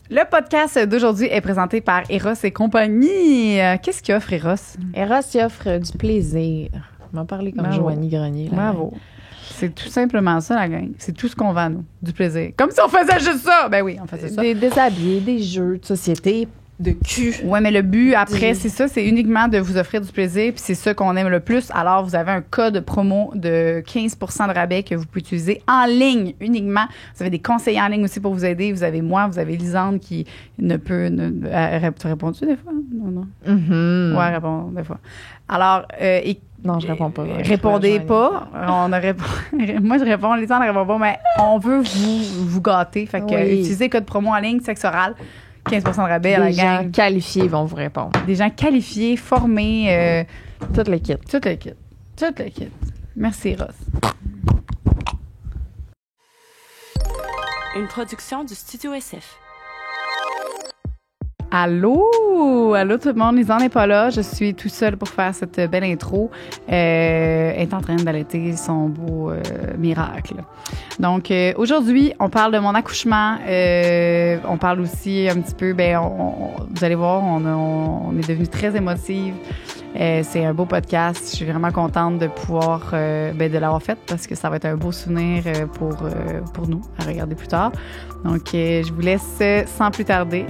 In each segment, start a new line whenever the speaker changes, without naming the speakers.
Le podcast d'aujourd'hui est présenté par Eros et compagnie. Qu'est-ce qu'il offre, Eros?
Eros, il offre du plaisir. On m'a parlé comme Joanie Grenier. Là.
Bravo. C'est tout simplement ça, la gang. C'est tout ce qu'on vend, nous. Du plaisir. Comme si on faisait juste ça! Ben oui, on faisait ça.
Des habillés, des jeux de société, de cul.
Ouais, mais le but, après, c'est ça. C'est uniquement de vous offrir du plaisir. Puis c'est ça qu'on aime le plus. Alors, vous avez un code promo de 15% de rabais que vous pouvez utiliser en ligne uniquement. Vous avez des conseillers en ligne aussi pour vous aider. Vous avez moi, vous avez Lisande qui ne peut... Tu réponds-tu des fois? Non.
Mm-hmm.
Ouais, réponds des fois. Alors...
non, je réponds pas.
Répondez pas. Moi, je réponds. Lisande ne répond pas, mais on veut vous gâter. Fait que utilisez le code promo en ligne, sexe oral. 15% de rabais à la gang.
Des gens qualifiés vont vous répondre.
Des gens qualifiés, formés.
Tout le kit.
Tout le kit. Merci, Ross.
Une production du Studio SF.
Allô tout le monde, Lisande n'est pas là. Je suis tout seule pour faire cette belle intro. Elle est en train d'allaiter son beau miracle. Donc, aujourd'hui, on parle de mon accouchement. On parle aussi un petit peu, vous allez voir, on est devenus très émotives. C'est un beau podcast. Je suis vraiment contente de pouvoir de l'avoir fait parce que ça va être un beau souvenir pour nous à regarder plus tard. Donc, je vous laisse sans plus tarder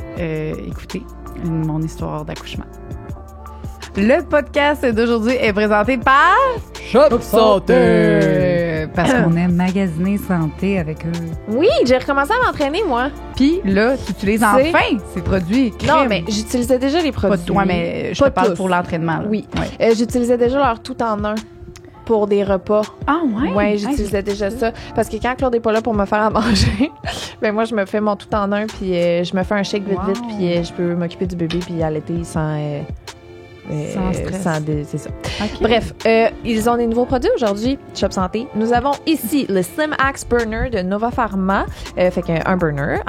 écouter mon histoire d'accouchement. Le podcast d'aujourd'hui est présenté par
Shop Santé!
Parce qu'on aime magasiner santé avec eux.
Oui, j'ai recommencé à m'entraîner, moi.
Puis là, tu utilises enfin ces produits.
Non, mais j'utilisais déjà les produits.
Pas toi, mais je te parle pour l'entraînement. Là.
Oui. Ouais. J'utilisais déjà leur tout en un pour des repas.
Ah ouais?
Oui, j'utilisais déjà ça. Parce que quand Claude n'est pas là pour me faire à manger, moi, je me fais mon tout en un, puis je me fais un shake vite, puis je peux m'occuper du bébé, puis allaiter sans stress. C'est ça. Okay. Bref, ils ont des nouveaux produits aujourd'hui, Shop Santé. Nous avons ici le Slim Axe Burner de Nova Pharma. Fait qu'un burner,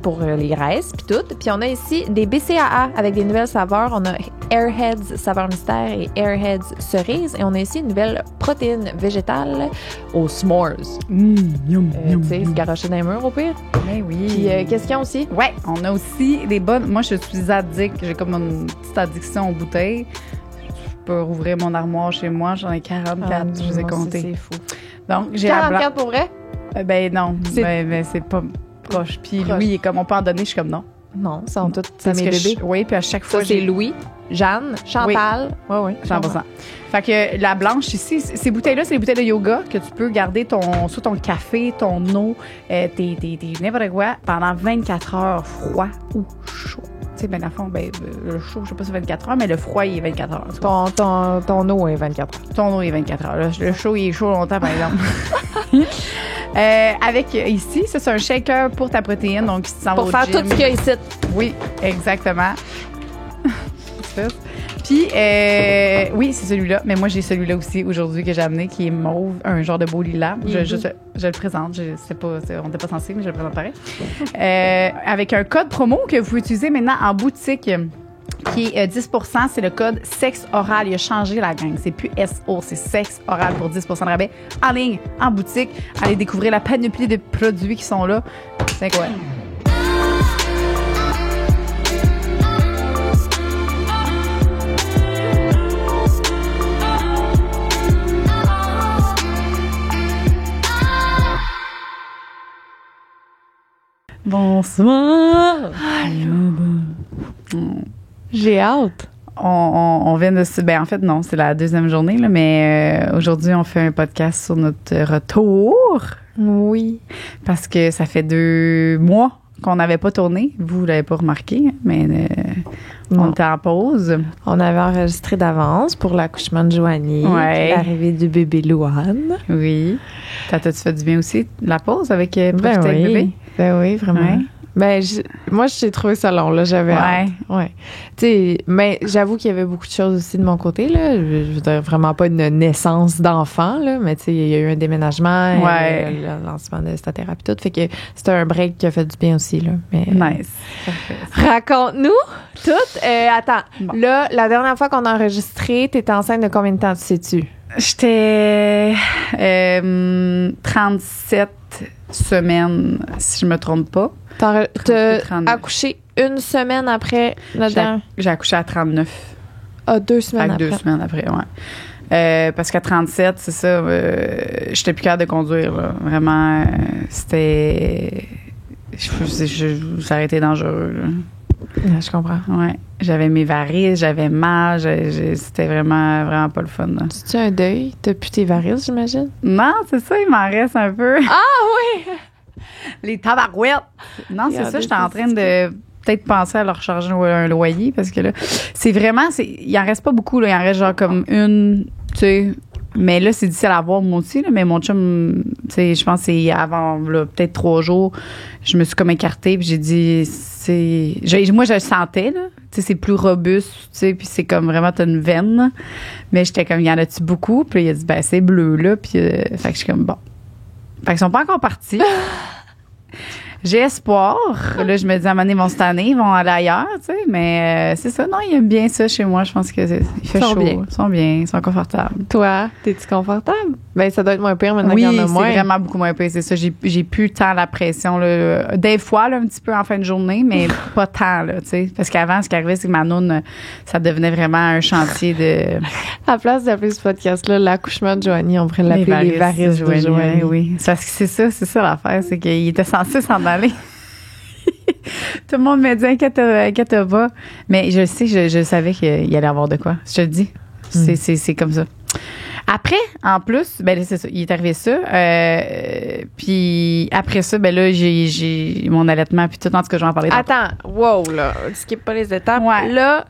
pour les graisses, puis tout. Puis on a ici des BCAA avec des nouvelles saveurs. On a Airheads saveur mystère et Airheads cerise. Et on a ici une nouvelle protéine végétale aux s'mores.
Yum,
tu sais, se garrocher dans les murs au pire.
Ben oui.
Puis qu'est-ce qu'il y a aussi?
Ouais, on a aussi des bonnes... Moi, je suis addict. J'ai comme une petite addiction aux bouteilles. Je peux rouvrir mon armoire chez moi. J'en ai 44, je vous ai compté.
C'est fou.
Donc, j'ai
44 pour vrai?
Ben non, mais c'est pas proche. Puis Louis, il est comme, on peut en donner, je suis comme non.
Non, ça sont toutes mes bébés.
Oui, puis à chaque fois,
c'est Louis, Jeanne, Chantal.
Oui, 100%. Fait que la blanche ici, ces bouteilles-là, c'est les bouteilles de yoga que tu peux garder soit ton café, ton eau, tes n'importe quoi pendant 24 heures, froid ou chaud. Tu sais, ben, à fond, le chaud, je sais pas si c'est 24 heures, mais le froid, il est 24 heures.
Ton eau est 24 heures.
Ton eau est 24 heures. Le chaud, il est chaud longtemps, par exemple. Avec ici, ça, c'est un shaker pour ta protéine. Donc, si tu s'en vas au
gym. Pour faire tout ce qu'il y a ici.
Oui, exactement. Puis, oui, c'est celui-là. Mais moi, j'ai celui-là aussi aujourd'hui que j'ai amené, qui est mauve, un genre de beau lilas.
Mm-hmm.
Je le présente. On n'était pas censé, mais je le présente pareil. Avec un code promo que vous pouvez utiliser maintenant en boutique, qui est 10%, c'est le code sexe oral. Il a changé la gang. C'est plus SO, c'est sexe oral pour 10% de rabais. En ligne, en boutique. Allez découvrir la panoplie de produits qui sont là. C'est incroyable. Bonsoir.
Allô. J'ai hâte.
On vient de... en fait, non, c'est la deuxième journée, là, mais aujourd'hui, on fait un podcast sur notre retour.
Oui.
Parce que ça fait 2 mois qu'on n'avait pas tourné. Vous l'avez pas remarqué, mais on était en pause.
On avait enregistré d'avance pour l'accouchement de Joanie, l'arrivée du bébé Louane.
Oui. T'as-tu fait du bien aussi, la pause avec
avec bébé? Ben oui, vraiment. Ouais. Ben, moi, j'ai trouvé ça long, là. J'avais hâte. Ouais. Tu sais, mais j'avoue qu'il y avait beaucoup de choses aussi de mon côté, là. Je veux dire, vraiment pas une naissance d'enfant, là. Mais tu sais, il y a eu un déménagement, le lancement de cette thérapie, tout. Fait que c'était un break qui a fait du bien aussi, là. Mais,
nice.
Raconte-nous tout. Attends. Bon. Là, la dernière fois qu'on a enregistré, t'étais enceinte de combien de temps, tu sais-tu?
J'étais 37 semaines, si je me trompe pas.
T'as
39.
accouché une semaine après la dernière?
J'ai accouché à 39.
Ah, 2 semaines après.
2 semaines après, ouais. Parce qu'à 37, c'est ça, j'étais plus capable de conduire, là. Vraiment, c'était... Ça aurait été dangereux, là.
Ouais, je comprends.
Ouais. J'avais mes varices, j'avais mal, c'était vraiment, vraiment pas le fun, là.
Tu un deuil? T'as plus tes varices, j'imagine?
Non, c'est ça, il m'en reste un peu.
Ah oui!
Les tabarouettes! Non, c'est ça, j'étais en train de peut-être penser à leur recharger un loyer parce que là, c'est vraiment, il en reste pas beaucoup, là. Il en reste genre comme une, tu sais. Mais là, c'est difficile à voir, moi aussi, là. Mais mon chum, tu sais, je pense que c'est avant, là, peut-être 3 jours, je me suis comme écartée puis j'ai dit, moi, je le sentais, là. Tu sais, c'est plus robuste, tu sais, puis c'est comme vraiment, t'as une veine, là. Mais j'étais comme, y en a-tu beaucoup? Puis il a dit, ben, c'est bleu, là. Puis, fait que je suis comme, bon. Fait qu'ils sont pas encore partis. J'ai espoir. Là, je me dis, à un moment donné, ils vont se tanner, ils vont aller ailleurs, tu sais. Mais c'est ça, non, ils aiment bien ça chez moi. Je pense que il fait chaud. Ils sont bien, ils sont confortables.
Toi, t'es-tu confortable? Ben, ça doit être moins pire maintenant qu'il y en a moins.
Oui, c'est vraiment beaucoup moins pire, c'est ça. J'ai plus tant la pression, là. Des fois, là, un petit peu en fin de journée, mais pas tant, là, tu sais. Parce qu'avant, ce qui arrivait, c'est que ma noune, ça devenait vraiment un chantier de...
À la place d'appeler ce podcast-là l'accouchement de Joanie, on pourrait l'appeler les varices de Joanie.
Oui, parce que c'est ça l'affaire, c'est qu'il était censé s'en aller. Tout le monde me dit inquiète pas. Mais je sais, je savais qu'il allait avoir de quoi. Je te le dis. C'est comme ça. Après, en plus, ben c'est ça, il est arrivé ça. Puis après ça, ben là, j'ai mon allaitement, puis tout, en tout cas, je vais en parler.
Attends, wow, là, skip pas les étapes.
Ouais.
Là,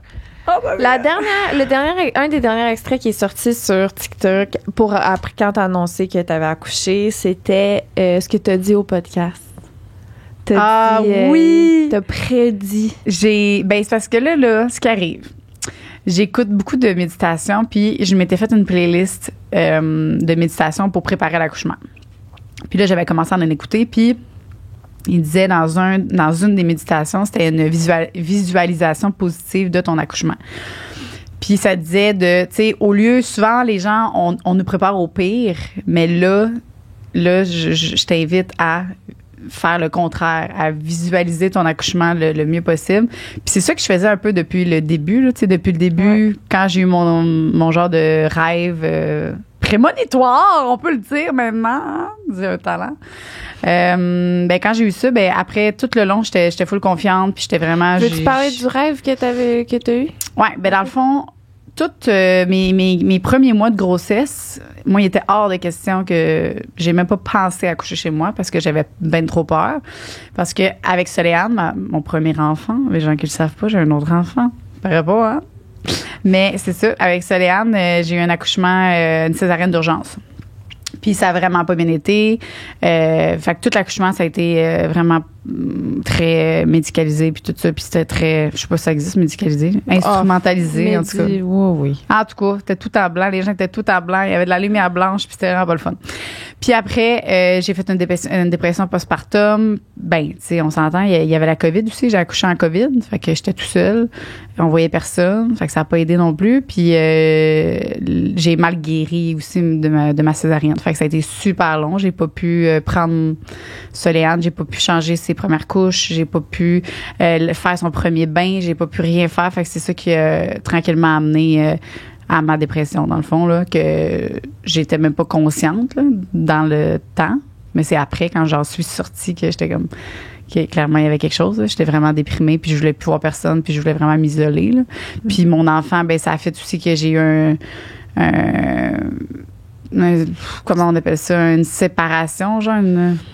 un des derniers extraits qui est sorti sur TikTok après quand t'as annoncé que t'avais accouché, c'était ce que t'as dit au podcast.
Oui!
T'as prédit.
Ben, c'est parce que là, ce qui arrive, j'écoute beaucoup de méditation, puis je m'étais fait une playlist de méditation pour préparer l'accouchement. Puis là, j'avais commencé à en écouter, puis il disait dans une des méditations, c'était une visualisation positive de ton accouchement. Puis ça disait tu sais, au lieu, souvent, les gens, on nous prépare au pire, mais là je t'invite à faire le contraire, à visualiser ton accouchement le mieux possible. Puis c'est ça que je faisais un peu depuis le début, là, tu sais, depuis le début, ouais. Quand j'ai eu mon genre de rêve prémonitoire, on peut le dire maintenant, hein? C'est un talent. Ben quand j'ai eu ça, ben après tout le long, j'étais full confiante, puis j'étais vraiment.
Veux-tu parler du rêve que t'as eu? Ouais,
ben dans le fond, tous mes premiers mois de grossesse, moi, il était hors de question que j'ai même pas pensé à coucher chez moi parce que j'avais ben trop peur. Parce que avec Soléane, mon premier enfant, les gens qui le savent pas, j'ai un autre enfant. Paraît pas, hein? Mais c'est ça, avec Soléane, j'ai eu un accouchement, une césarienne d'urgence. Puis ça a vraiment pas bien été. Fait que tout l'accouchement, ça a été vraiment très médicalisé puis tout ça. Puis c'était très, je sais pas si ça existe, médicalisé, instrumentalisé en tout cas.
Oui.
En tout cas, c'était tout en blanc. Les gens étaient tout en blanc. Il y avait de la lumière blanche puis c'était vraiment pas le fun. Puis après, j'ai fait une dépression postpartum. Ben, tu sais, on s'entend, il y avait la COVID aussi. J'ai accouché en COVID. Fait que j'étais tout seul. On voyait personne. Fait que ça a pas aidé non plus. Puis j'ai mal guéri aussi de ma césarienne. Fait que ça a été super long. J'ai pas pu prendre Soléane. J'ai pas pu changer ses premières couches. J'ai pas pu faire son premier bain. J'ai pas pu rien faire. Fait que c'est ça qui a tranquillement amené à ma dépression, dans le fond, là, que j'étais même pas consciente là, dans le temps. Mais c'est après, quand j'en suis sortie, que j'étais comme... que clairement, il y avait quelque chose. Là. J'étais vraiment déprimée, puis je voulais plus voir personne, puis je voulais vraiment m'isoler. Là. Puis mon enfant, ben ça a fait aussi que j'ai eu comment on appelle ça, une séparation, genre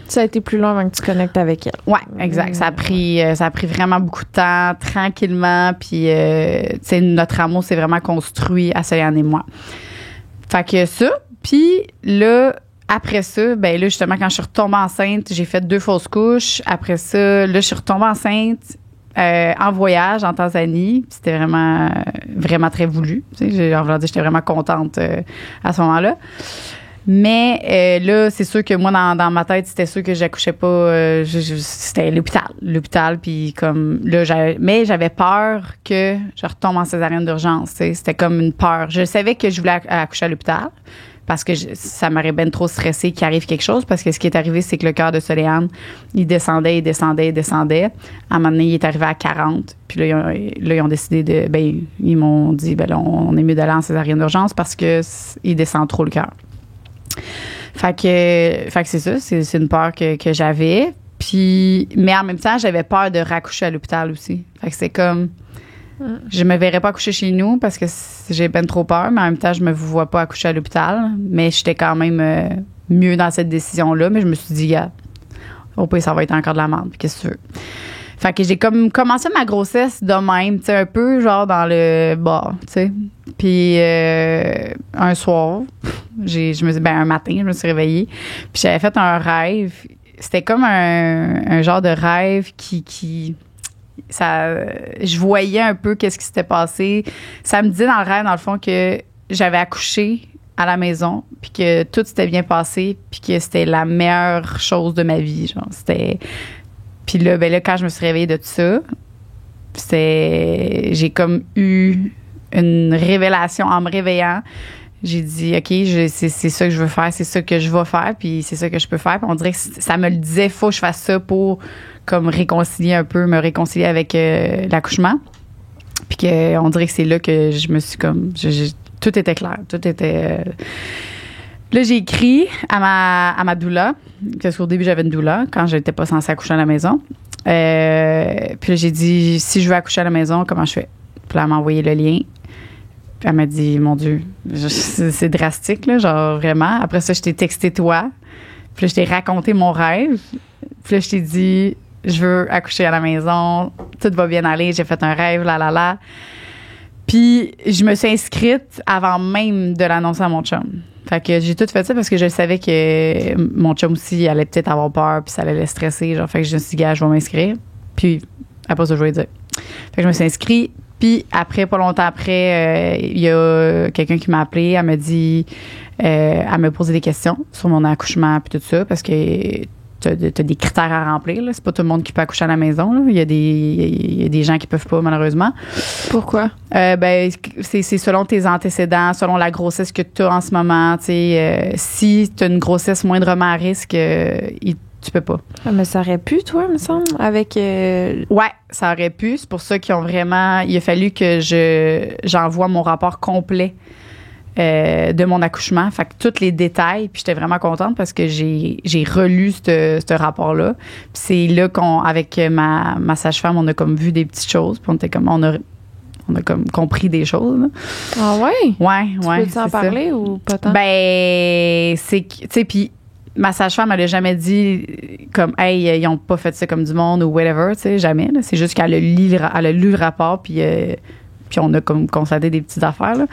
Ça a été plus long avant que tu connectes avec elle.
Ouais, exact. Ça a pris vraiment beaucoup de temps, tranquillement, puis tu sais, notre amour s'est vraiment construit à Soléane et moi. Fait que ça, puis là, après ça, ben là, justement, quand je suis retombée enceinte, j'ai fait 2 fausses couches. Après ça, là, je suis retombée enceinte en voyage en Tanzanie. Puis c'était vraiment, vraiment très voulu. Tu sais, j'étais vraiment contente à ce moment-là. Mais là, c'est sûr que moi, dans ma tête, c'était sûr que j'accouchais pas. C'était l'hôpital. Puis comme là, j'avais peur que je retombe en césarienne d'urgence. Tu sais, c'était comme une peur. Je savais que je voulais accoucher à l'hôpital. parce que ça m'aurait bien trop stressé qu'il arrive quelque chose, parce que ce qui est arrivé, c'est que le cœur de Soléane, il descendait. À un moment donné, il est arrivé à 40. Puis là, ils ont décidé de... Ben, ils m'ont dit, ben là, on est mieux d'aller en césarienne d'urgence parce que il descend trop le cœur. Fait que c'est ça, c'est une peur que j'avais. Puis, mais en même temps, j'avais peur de raccoucher à l'hôpital aussi. Fait que c'est comme... Je me verrais pas accoucher chez nous parce que j'ai ben trop peur, mais en même temps, je me vois pas accoucher à l'hôpital. Mais j'étais quand même mieux dans cette décision-là. Mais je me suis dit, gars, au pire, ça va être encore de la merde. Puis qu'est-ce que tu veux? Fait que j'ai comme commencé ma grossesse de même, tu sais, un peu genre dans le bas, tu sais. Puis un soir, un matin, je me suis réveillée. Puis j'avais fait un rêve. C'était comme un genre de rêve qui je voyais un peu qu'est-ce qui s'était passé. Ça me disait dans le rêve, dans le fond, que j'avais accouché à la maison, puis que tout s'était bien passé, puis que c'était la meilleure chose de ma vie. Genre, c'était... Puis là, quand je me suis réveillée de tout ça, j'ai comme eu une révélation en me réveillant. J'ai dit, OK, c'est ça que je veux faire, c'est ça que je vais faire, puis c'est ça que je peux faire. Puis on dirait que ça me le disait, faut que je fasse ça pour comme me réconcilier avec l'accouchement. Puis on dirait que c'est là que je me suis comme... tout était clair, tout était... Là, j'ai écrit à ma doula, parce qu'au début, j'avais une doula quand je n'étais pas censée accoucher à la maison. Puis là, j'ai dit, si je veux accoucher à la maison, comment je fais? Puis là, elle m'a envoyé le lien. Puis elle m'a dit, mon Dieu, c'est drastique, là, genre vraiment. Après ça, je t'ai texté toi. Puis là, je t'ai raconté mon rêve. Puis là, je t'ai dit, je veux accoucher à la maison. Tout va bien aller. J'ai fait un rêve, là. Puis je me suis inscrite avant même de l'annoncer à mon chum. Fait que j'ai tout fait ça parce que je savais que mon chum aussi allait peut-être avoir peur puis ça allait le stresser. Genre, fait que je me suis dit, gars, je vais m'inscrire. Puis après ça, je vais lui dire. Fait que je me suis inscrite. Puis après, pas longtemps après, il y a quelqu'un qui m'a appelé. Elle m'a dit, elle m'a posé des questions sur mon accouchement puis tout ça parce que t'as des critères à remplir. Là. C'est pas tout le monde qui peut accoucher à la maison. Là. Il y a des gens qui peuvent pas, malheureusement.
Pourquoi?
C'est selon tes antécédents, selon la grossesse que tu as en ce moment. Si tu as une grossesse moindrement à risque, tu peux pas.
Mais ça aurait pu, toi, me semble, avec...
Ouais, ça aurait pu. C'est pour ça qu'ils ont vraiment... Il a fallu que j'envoie mon rapport complet de mon accouchement. Fait que tous les détails, puis j'étais vraiment contente parce que j'ai relu ce rapport-là. Puis c'est là avec ma sage-femme, on a comme vu des petites choses, puis on était comme... On a comme compris des choses. Là.
Ah ouais?
Ouais.
Tu peux-tu en parler ou pas tant?
C'est... Tu sais, puis ma sage-femme, elle a jamais dit comme « Hey, ils ont pas fait ça comme du monde » ou whatever, tu sais, jamais. Là. C'est juste qu'elle a lu le rapport, puis on a comme constaté des petites affaires. Là.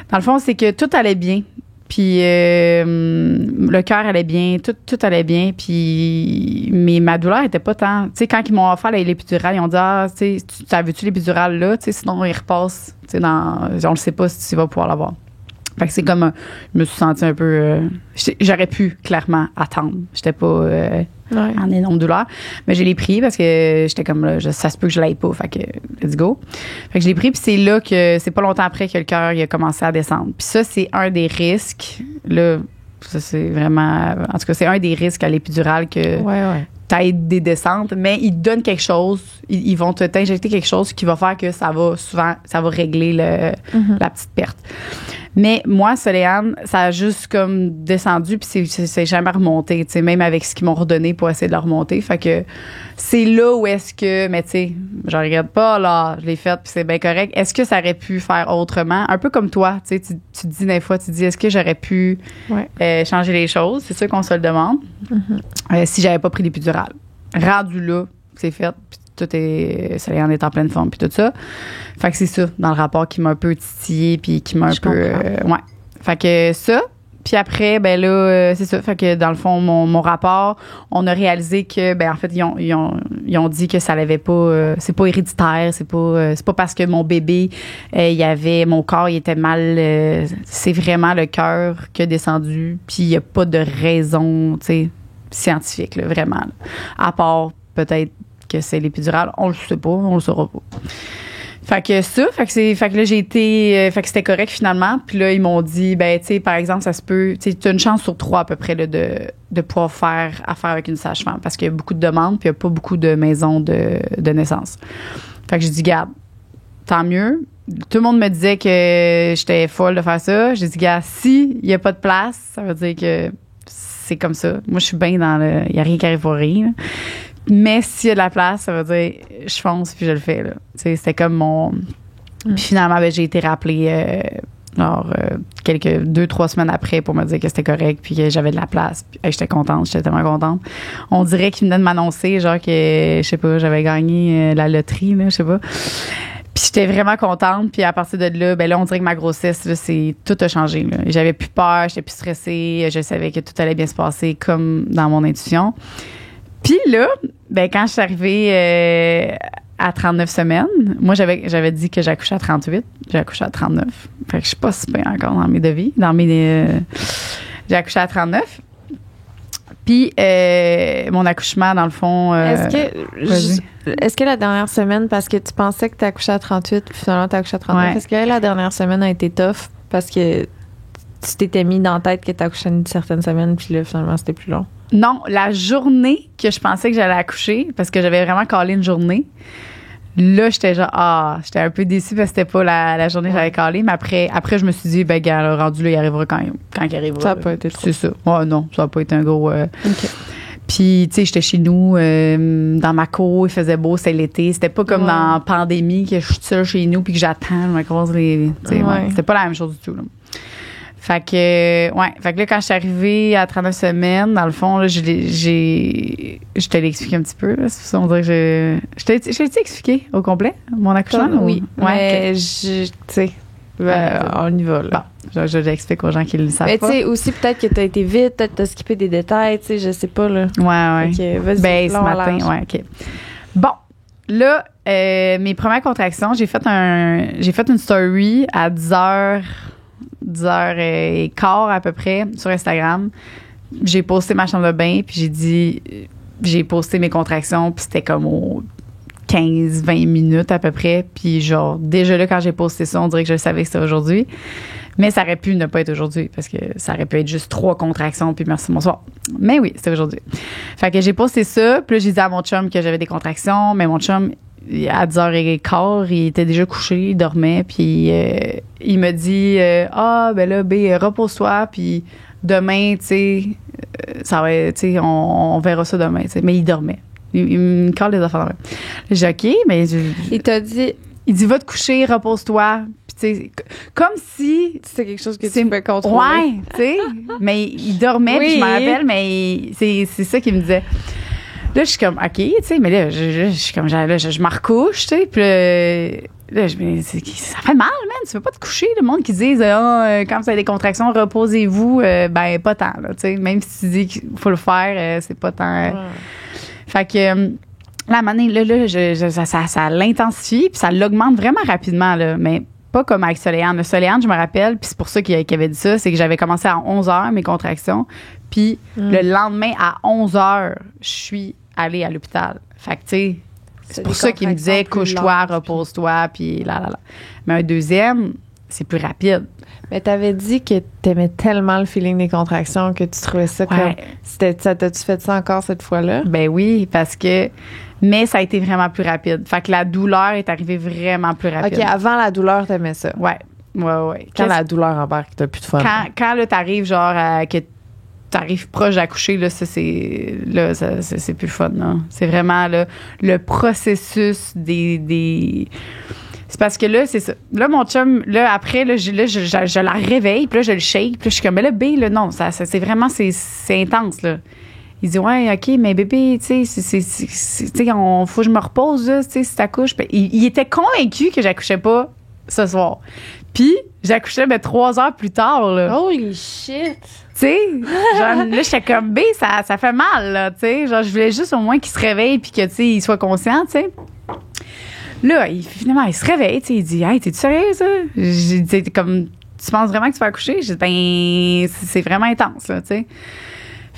Dans le fond, c'est que tout allait bien. Puis le cœur allait bien, tout allait bien. Puis mais ma douleur était pas tant... Tu sais, quand ils m'ont offert l'épidurale, ils ont dit « Ah, tu sais, savais-tu l'épidurale là? Tu sais, sinon, il repasse. Tu sais, on le sait pas si tu vas pouvoir l'avoir. » Fait que c'est comme... je me suis sentie un peu... j'aurais pu, clairement, attendre. J'étais pas en énorme douleur. Mais je l'ai pris parce que j'étais comme là, ça se peut que je l'aille pas. Fait que, let's go. Fait que je l'ai pris, puis c'est là que... C'est pas longtemps après que le cœur il a commencé à descendre. Puis ça, c'est un des risques. Là, ça, c'est vraiment... En tout cas, c'est un des risques à l'épidurale que...
Ouais.
T'as des descentes, mais ils te donnent quelque chose. Ils vont t'injecter quelque chose qui va faire que ça va régler la petite perte. Mais moi, Soléane, ça a juste comme descendu puis c'est jamais remonté, tu sais, même avec ce qu'ils m'ont redonné pour essayer de le remonter. Fait que c'est là où est-ce que, mais tu sais, je regrette pas, là, je l'ai fait puis c'est bien correct. Est-ce que ça aurait pu faire autrement? Un peu comme toi, tu sais, tu te dis des fois, tu te dis, est-ce que j'aurais pu changer les choses? C'est sûr qu'on se le demande. Si j'avais pas pris l'épidurale. Rendu là, c'est fait, puis Soléane est en pleine forme, puis tout ça. Fait que c'est ça, dans le rapport, qui m'a un peu titillé, puis qui m'a un peu... Fait que ça, puis après, ben là, c'est ça. Fait que dans le fond, mon rapport, on a réalisé que, ben en fait, ils ont dit que ça l'avait pas... c'est pas héréditaire, c'est pas parce que mon bébé, mon corps, il était mal... c'est vraiment le cœur qui a descendu, puis il y a pas de raison, tu sais, scientifique, là, vraiment. Là. À part, peut-être, que c'est l'épidurale, on le sait pas, on le saura pas. Fait que là, j'ai été, fait que c'était correct finalement. Puis là, ils m'ont dit, ben, tu sais, par exemple, ça se peut, tu sais, tu as une chance sur 3 à peu près, là, de pouvoir faire affaire avec une sage-femme parce qu'il y a beaucoup de demandes puis il n'y a pas beaucoup de maisons de naissance. Fait que j'ai dit, garde, tant mieux. Tout le monde me disait que j'étais folle de faire ça. J'ai dit, gars, si il n'y a pas de place, ça veut dire que c'est comme ça. Moi, je suis bien dans le, il n'y a rien qui arrive pour rien. Mais s'il y a de la place, ça veut dire je fonce puis je le fais. Là. C'était comme mon. Puis finalement, ben, j'ai été rappelée quelques 2-3 semaines après pour me dire que c'était correct puis que j'avais de la place. Puis, j'étais contente, j'étais tellement contente. On dirait qu'ils venaient de m'annoncer, genre que, je sais pas, j'avais gagné la loterie, là, je sais pas. Puis j'étais vraiment contente. Puis à partir de là, ben là, on dirait que ma grossesse, là, tout a changé. Là. J'avais plus peur, j'étais plus stressée, je savais que tout allait bien se passer comme dans mon intuition. Puis là, ben quand je suis arrivée à 39 semaines, moi j'avais dit que j'accouchais à 38, j'ai accouché à 39. Fait que je suis pas super encore dans mes devis, j'ai accouché à 39. Puis mon accouchement dans le fond
Est-ce que la dernière semaine, parce que tu pensais que tu accouchais à 38 puis finalement tu accouché à 39,
ouais.
Est-ce que la dernière semaine a été tough parce que tu t'étais mis dans la tête que tu accouchais une certaine semaine puis là finalement c'était plus long?
Non, la journée que je pensais que j'allais accoucher, parce que j'avais vraiment calé une journée, là, j'étais genre, j'étais un peu déçue parce que c'était pas la journée que j'avais calé, mais après, je me suis dit, ben, gars, le rendu là, il arrivera quand il arrivera.
Ça n'a pas été trop.
C'est ça. Oh, non, ça n'a pas été un gros.
OK.
Puis, tu sais, j'étais chez nous, dans ma cour, il faisait beau, c'était l'été. C'était pas comme dans la pandémie que je suis seule chez nous puis que j'attends, je me croise les. C'était pas la même chose du tout, là. Fait que là, quand je suis arrivée à 39 semaines, dans le fond, là, je te l'ai expliqué un petit peu. Là, c'est ça, on dirait que je t'ai expliqué au complet, mon accouchement?
Oui.
Ouais,
mais tu sais, on y va, là.
Bon, je l'explique aux gens qui le savent pas.
Mais tu sais, aussi, peut-être que t'as été vite, peut-être que t'as skippé des détails, tu sais, je sais pas, là.
Ouais.
OK, vas-y.
Ben, ce matin, OK. Bon, là, mes premières contractions, j'ai fait une story à 10h15 à peu près sur Instagram. J'ai posté ma chambre de bain, puis j'ai posté mes contractions, puis c'était comme aux 15-20 minutes à peu près. Puis genre, déjà là, quand j'ai posté ça, on dirait que je savais que c'était aujourd'hui. Mais ça aurait pu ne pas être aujourd'hui, parce que ça aurait pu être juste 3 contractions, puis merci, bonsoir. Mais oui, c'était aujourd'hui. Fait que j'ai posté ça, puis là, j'ai dit à mon chum que j'avais des contractions, mais mon chum, à 10h15, il était déjà couché, il dormait, puis il me dit ben là, B, repose-toi, puis demain, tu sais, ça va, tu sais, on verra ça demain, tu sais. Mais il dormait. Il me colle les affaires. J'ai dit, OK, mais
il t'a dit,
il dit, va te coucher, repose-toi. Puis, tu sais, comme si
c'est quelque chose que tu peux contrôler.
Ouais, tu sais. Mais il dormait, puis je me rappelle, mais c'est ça qu'il me disait. Là, je suis comme, OK, tu sais, mais là, je suis comme, là, je me recouche, tu sais, puis là, ça fait mal, man, tu veux pas te coucher, le monde qui disent, quand vous avez des contractions, reposez-vous, ben, pas tant, là, tu sais, même si tu dis qu'il faut le faire, c'est pas tant. Fait que, là, à un moment donné, là, ça l'intensifie, puis ça l'augmente vraiment rapidement, là, mais pas comme avec Soléane. Le Soléane, je me rappelle, puis c'est pour ça qu'il avait dit ça, c'est que j'avais commencé à 11h, mes contractions, puis le lendemain, à 11h, je suis allée à l'hôpital. Fait que, tu sais, c'est pour ça qu'il me disait, couche-toi, repose-toi, puis là. Mais un deuxième, c'est plus rapide.
Mais t'avais dit que t'aimais tellement le feeling des contractions que tu trouvais ça comme... T'as-tu fait ça encore cette fois-là?
Ben oui, parce que... Mais ça a été vraiment plus rapide. Fait que la douleur est arrivée vraiment plus rapide.
OK, avant la douleur, t'aimais ça?
Ouais.
Quand la douleur embarque, t'as plus de fun.
Quand là, t'arrives genre que t'arrives proche d'accoucher, là, c'est plus le fun, là. C'est vraiment là, le processus des c'est parce que là, c'est ça. Là, mon chum, là, après, là, je la réveille, puis là, je le shake, puis là, je suis comme, mais là, B, là, non, ça c'est vraiment, c'est intense, là. Il dit, ouais, OK, mais bébé, tu sais, faut que je me repose, là, tu sais, si t'accouches. Il était convaincu que j'accouchais pas ce soir. Puis, j'accouchais, 3 heures plus tard, là.
Holy shit!
Tu sais, genre, là, j'étais comme, B, ça fait mal, là, tu sais. Genre, je voulais juste au moins qu'il se réveille puis que, tu sais, il soit conscient, tu sais. Là, finalement, il se réveille, tu sais, il dit, hey, t'es-tu sérieuse, là? J'ai dit, comme, tu penses vraiment que tu vas accoucher? J'ai dit, ben, c'est vraiment intense, là, tu sais.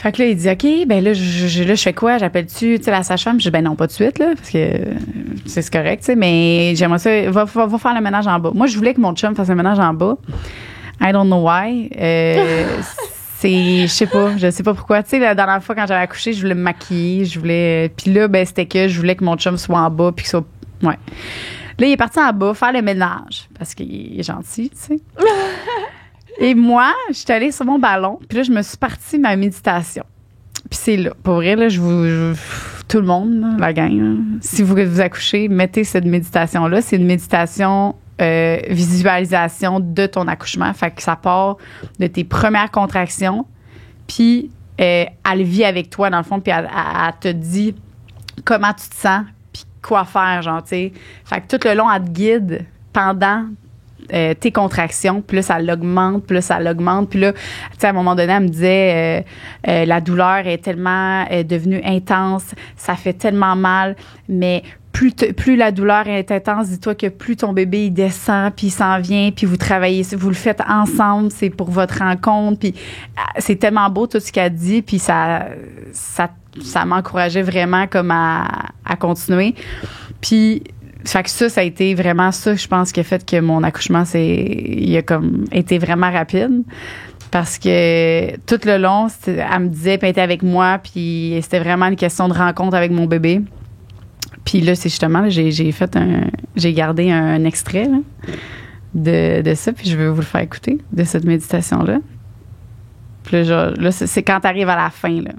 Fait que là, il dit, OK, ben là, je fais quoi? J'appelle-tu, la sage-femme? Je dis, ben non, pas de suite, là, parce que c'est correct, tu sais, mais j'aimerais ça, va faire le ménage en bas. Moi, je voulais que mon chum fasse le ménage en bas. I don't know why. Je sais pas pourquoi. Tu sais, la dernière fois, quand j'avais accouché, je voulais me maquiller, puis là, ben, c'était que je voulais que mon chum soit en bas, puis que ça, ouais. Là, il est parti en bas faire le ménage, parce qu'il est gentil, tu sais. Et moi, je suis allée sur mon ballon, puis là, je me suis partie ma méditation. Puis c'est là. Pour vrai, là, tout le monde, là, la gang, là, si vous accouchez, mettez cette méditation-là. C'est une méditation visualisation de ton accouchement. Fait que ça part de tes premières contractions, puis elle vit avec toi, dans le fond, puis elle te dit comment tu te sens, puis quoi faire, genre, tu sais. Fait que tout le long, elle te guide pendant tes contractions, puis là, ça l'augmente, puis là, tu sais, à un moment donné, elle me disait, la douleur est tellement devenue intense, ça fait tellement mal, mais plus la douleur est intense, dis-toi que plus ton bébé, il descend, puis il s'en vient, puis vous travaillez, vous le faites ensemble, c'est pour votre rencontre, puis c'est tellement beau tout ce qu'elle dit, puis ça m'encourageait vraiment comme à continuer. Puis fait que ça a été vraiment ça, je pense, qui a fait que mon accouchement, il a comme été vraiment rapide. Parce que tout le long, elle me disait, puis elle était avec moi, puis c'était vraiment une question de rencontre avec mon bébé. Puis là, c'est justement, là, j'ai gardé un extrait là, de ça, puis je veux vous le faire écouter, de cette méditation-là. Puis là, c'est quand t'arrives à la fin, là.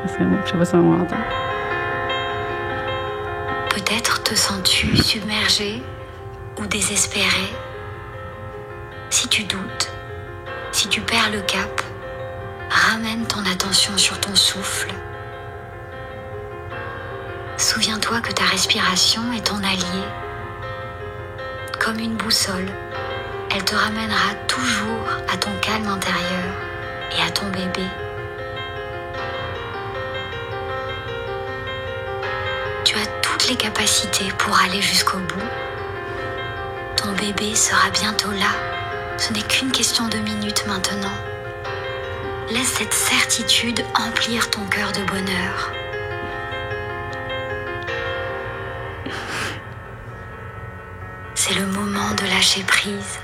C'est bon, je sais pas si on m'entend.
Peut-être te sens-tu submergé ou désespéré. Si tu doutes, si tu perds le cap, ramène ton attention sur ton souffle. Souviens-toi que ta respiration est ton allié. Comme une boussole, elle te ramènera toujours à ton calme intérieur et à ton bébé. Tu as toutes les capacités pour aller jusqu'au bout. Ton bébé sera bientôt là. Ce n'est qu'une question de minutes maintenant. Laisse cette certitude emplir ton cœur de bonheur. C'est le moment de lâcher prise.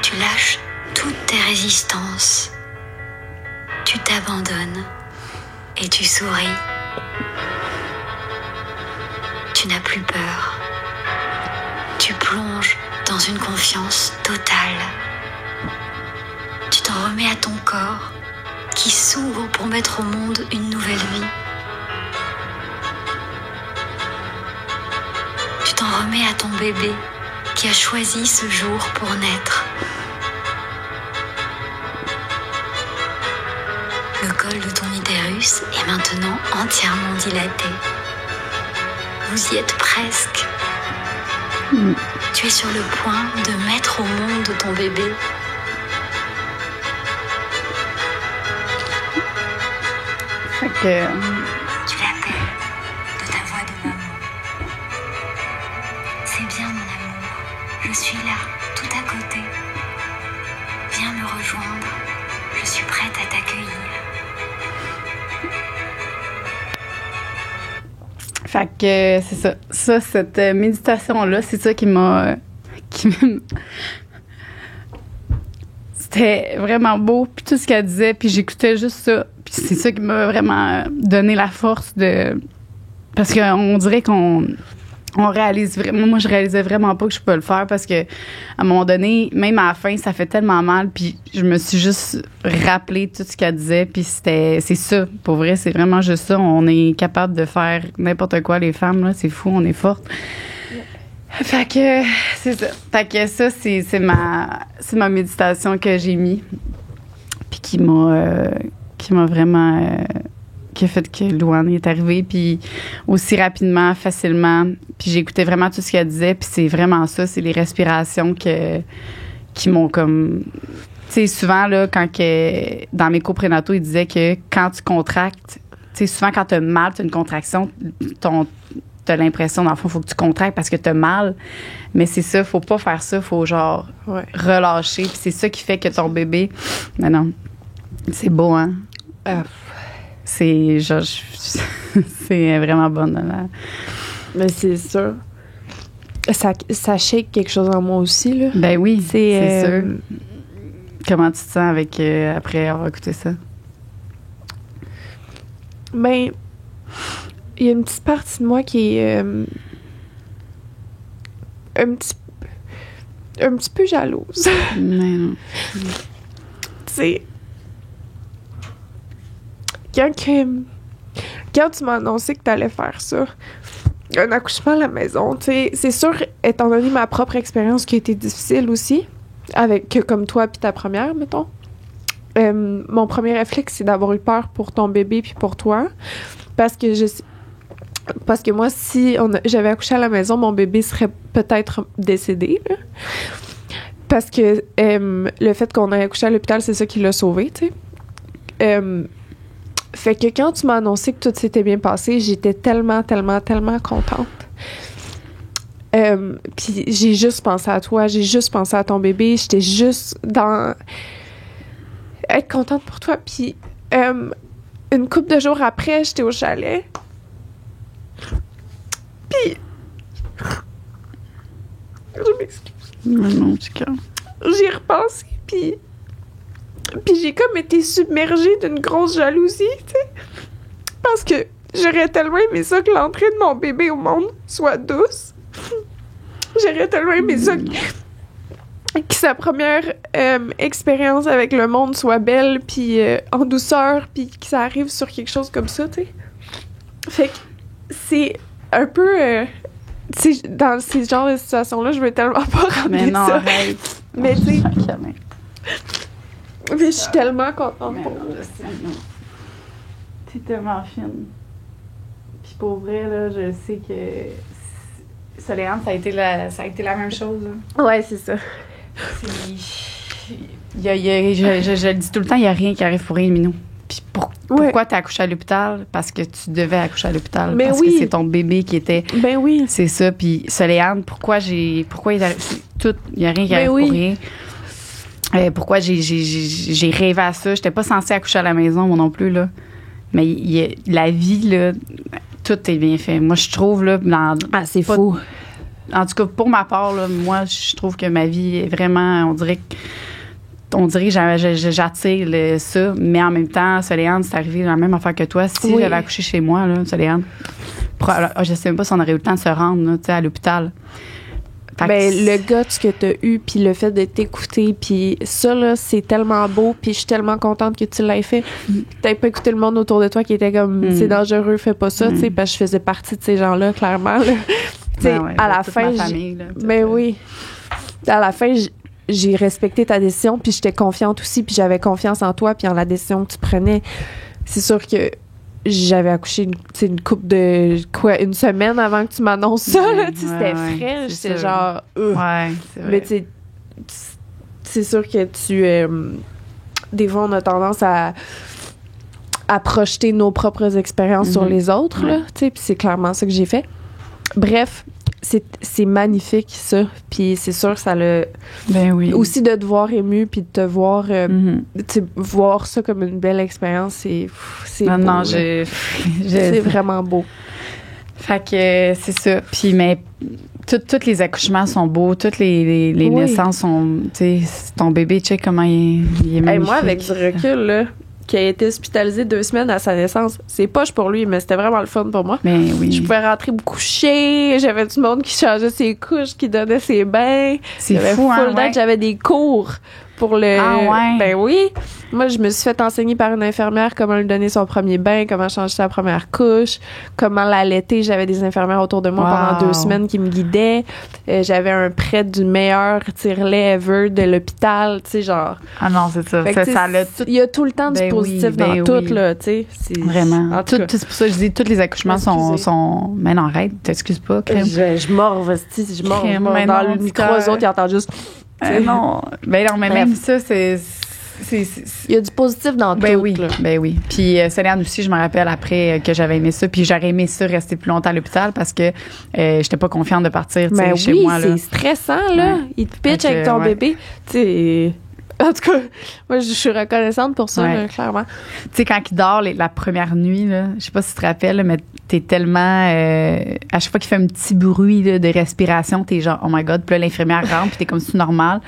Tu lâches toutes tes résistances. Tu t'abandonnes et tu souris. Tu n'as plus peur. Tu plonges dans une confiance totale. Tu t'en remets à ton corps qui s'ouvre pour mettre au monde une nouvelle vie. Tu t'en remets à ton bébé qui a choisi ce jour pour naître. Le col de ton utérus est maintenant entièrement dilaté. Vous y êtes presque. Tu es sur le point de mettre au monde ton bébé.
Fait que...
Tu l'appelles de ta voix de maman. C'est bien, mon amour. Je suis là, tout à côté. Viens me rejoindre. Je suis prête à t'accueillir.
Fait que c'est ça. Ça, cette méditation-là, c'est ça qui m'a... C'était vraiment beau, puis tout ce qu'elle disait, puis j'écoutais juste ça. Puis c'est ça qui m'a vraiment donné la force de... Parce qu'on dirait qu'on réalise vraiment... Moi, je réalisais vraiment pas que je pouvais le faire parce que à un moment donné, même à la fin, ça fait tellement mal, puis je me suis juste rappelé tout ce qu'elle disait, puis c'est ça. Pour vrai, c'est vraiment juste ça. On est capable de faire n'importe quoi, les femmes, là. C'est fou, on est fortes. Fait que c'est ça. Fait que ça, c'est ma méditation que j'ai mis, puis qui m'a vraiment... qui a fait que Louane est arrivée, puis aussi rapidement, facilement. Puis j'écoutais vraiment tout ce qu'elle disait, puis c'est vraiment ça, c'est les respirations qui m'ont comme... Tu sais, souvent, là, dans mes cours prénataux, ils disaient que quand tu contractes, tu sais, souvent, quand tu as mal, tu as une contraction, t'as l'impression, dans le fond, faut que tu contractes parce que t'as mal. Mais c'est ça, faut pas faire ça. Faut genre relâcher. Puis c'est ça qui fait que ton bébé... Non. C'est beau, hein? C'est genre... c'est vraiment bonne. Là.
Mais c'est sûr. Ça shake quelque chose en moi aussi, là.
Ben oui, c'est sûr. Comment tu te sens avec après avoir écouté ça?
Ben, il y a une petite partie de moi qui est un petit peu jalouse.
Non.
Tu sais, quand tu m'as annoncé que t'allais faire ça, un accouchement à la maison, tu sais, c'est sûr, étant donné ma propre expérience qui a été difficile aussi, comme toi puis ta première, mettons, mon premier réflexe, c'est d'avoir eu peur pour ton bébé puis pour toi, parce que moi, si j'avais accouché à la maison, mon bébé serait peut-être décédé, là. Parce que le fait qu'on ait accouché à l'hôpital, c'est ça qui l'a sauvé, tu sais. Fait que quand tu m'as annoncé que tout s'était bien passé, j'étais tellement, tellement, tellement contente. Puis j'ai juste pensé à toi, j'ai juste pensé à ton bébé, j'étais juste dans... être contente pour toi. Puis une couple de jours après, j'étais au chalet. Puis... je m'excuse.
Non, c'est calme.
J'y ai repensé, puis j'ai comme été submergée d'une grosse jalousie, tu sais. Parce que j'aurais tellement aimé ça que l'entrée de mon bébé au monde soit douce. J'aurais tellement aimé ça que sa première expérience avec le monde soit belle, puis en douceur, puis que ça arrive sur quelque chose comme ça, tu sais. Fait que c'est un peu... tu sais, dans ces genres de situations-là, je veux tellement pas ramener
mais non,
ça.
Arrête.
Mais tu sais... Mais je suis tellement contente pour
toi. T'es tellement fine. Puis pour vrai, là, je sais que Soléane, ça a été la même chose. Là.
Ouais, c'est ça.
Je le dis tout le temps, il n'y a rien qui arrive pour rien, Minou. Puis pourquoi t'as accouché à l'hôpital? Parce que tu devais accoucher à l'hôpital.
Mais
parce que c'est ton bébé qui était...
Ben oui.
C'est ça. Puis Soléane, pourquoi il n'y a rien qui arrive pour rien. Pourquoi j'ai rêvé à ça. J'étais pas censée accoucher à la maison, moi non plus, là. Mais la vie, là, tout est bien fait. Moi, je trouve, là...
c'est fou.
En tout cas, pour ma part, là, moi, je trouve que ma vie est vraiment... On dirait que j'attire ça, mais en même temps, Soléane, c'est arrivé la même affaire que toi. Si j'avais accouché chez moi, là, Soléane, je sais même pas si on aurait eu le temps de se rendre là, à l'hôpital.
Ben, le guts que t'as eu, puis le fait de t'écouter, puis ça, là, c'est tellement beau, puis je suis tellement contente que tu l'aies fait. T'as pas écouté le monde autour de toi qui était comme, c'est dangereux, fais pas ça, tu sais, parce que je faisais partie de ces gens-là, clairement, là. Tu sais, à la fin, oui. À la fin, j'ai respecté ta décision, puis j'étais confiante aussi, puis j'avais confiance en toi, puis en la décision que tu prenais. C'est sûr que j'avais accouché une couple de... une semaine avant que tu m'annonces ça, là, c'était frais, j'étais genre...
Ouais, c'est vrai.
Mais tu sais, c'est sûr que des fois, on a tendance à projeter nos propres expériences sur les autres, là, tu sais, puis c'est clairement ça que j'ai fait. Bref, c'est magnifique, ça. Puis c'est sûr que ça le...
Ben oui.
Aussi de te voir ému, puis de te voir... voir ça comme une belle expérience, c'est beau.
Non,
c'est vraiment beau.
Fait que c'est ça. Puis, mais tous les accouchements sont beaux. Toutes les naissances sont... Tu sais, ton bébé, tu sais comment il est magnifique.
Moi, avec du recul, là, qui a été hospitalisé 2 semaines à sa naissance. C'est poche pour lui, mais c'était vraiment le fun pour moi.
Mais oui.
Je pouvais rentrer me coucher, j'avais du monde qui changeait ses couches, qui donnait ses bains.
C'est fou, hein? Ouais.
J'avais des cours pour le...
Ah ouais?
Ben oui. Moi, je me suis fait enseigner par une infirmière comment lui donner son premier bain, comment changer sa première couche, comment l'allaiter. J'avais des infirmières autour de moi pendant 2 semaines qui me guidaient. J'avais un prêt du meilleur tire-lait ever de l'hôpital, tu sais, genre...
Ah non, c'est ça.
Il y a tout le temps du positif dans tout, là, tu sais.
Vraiment. C'est pour ça que je dis, tous les accouchements sont... Mais non, arrête, t'excuses pas, crème.
Je morve, je morve dans le micro, eux autres, ils entendent juste...
non. Ben non, mais même ça,
Il y a du positif dans
Ben
tout,
oui,
là.
ben oui. Puis Céline aussi, je me rappelle après que j'avais aimé ça. Puis j'aurais aimé ça rester plus longtemps à l'hôpital parce que j'étais pas confiante de partir
Ben
chez
oui,
moi. Là.
c'est stressant, là.
Ouais.
Il te pitch
Fait que,
avec ton
ouais.
bébé. Tu sais... En tout cas, moi, je suis reconnaissante pour ça,
Ouais.
là, clairement.
Tu sais, quand il dort la première nuit, là, je sais pas si tu te rappelles, là, mais t'es tellement... à chaque fois qu'il fait un petit bruit là, de respiration, t'es genre, oh my God. Puis là, l'infirmière rentre, puis t'es comme si normal.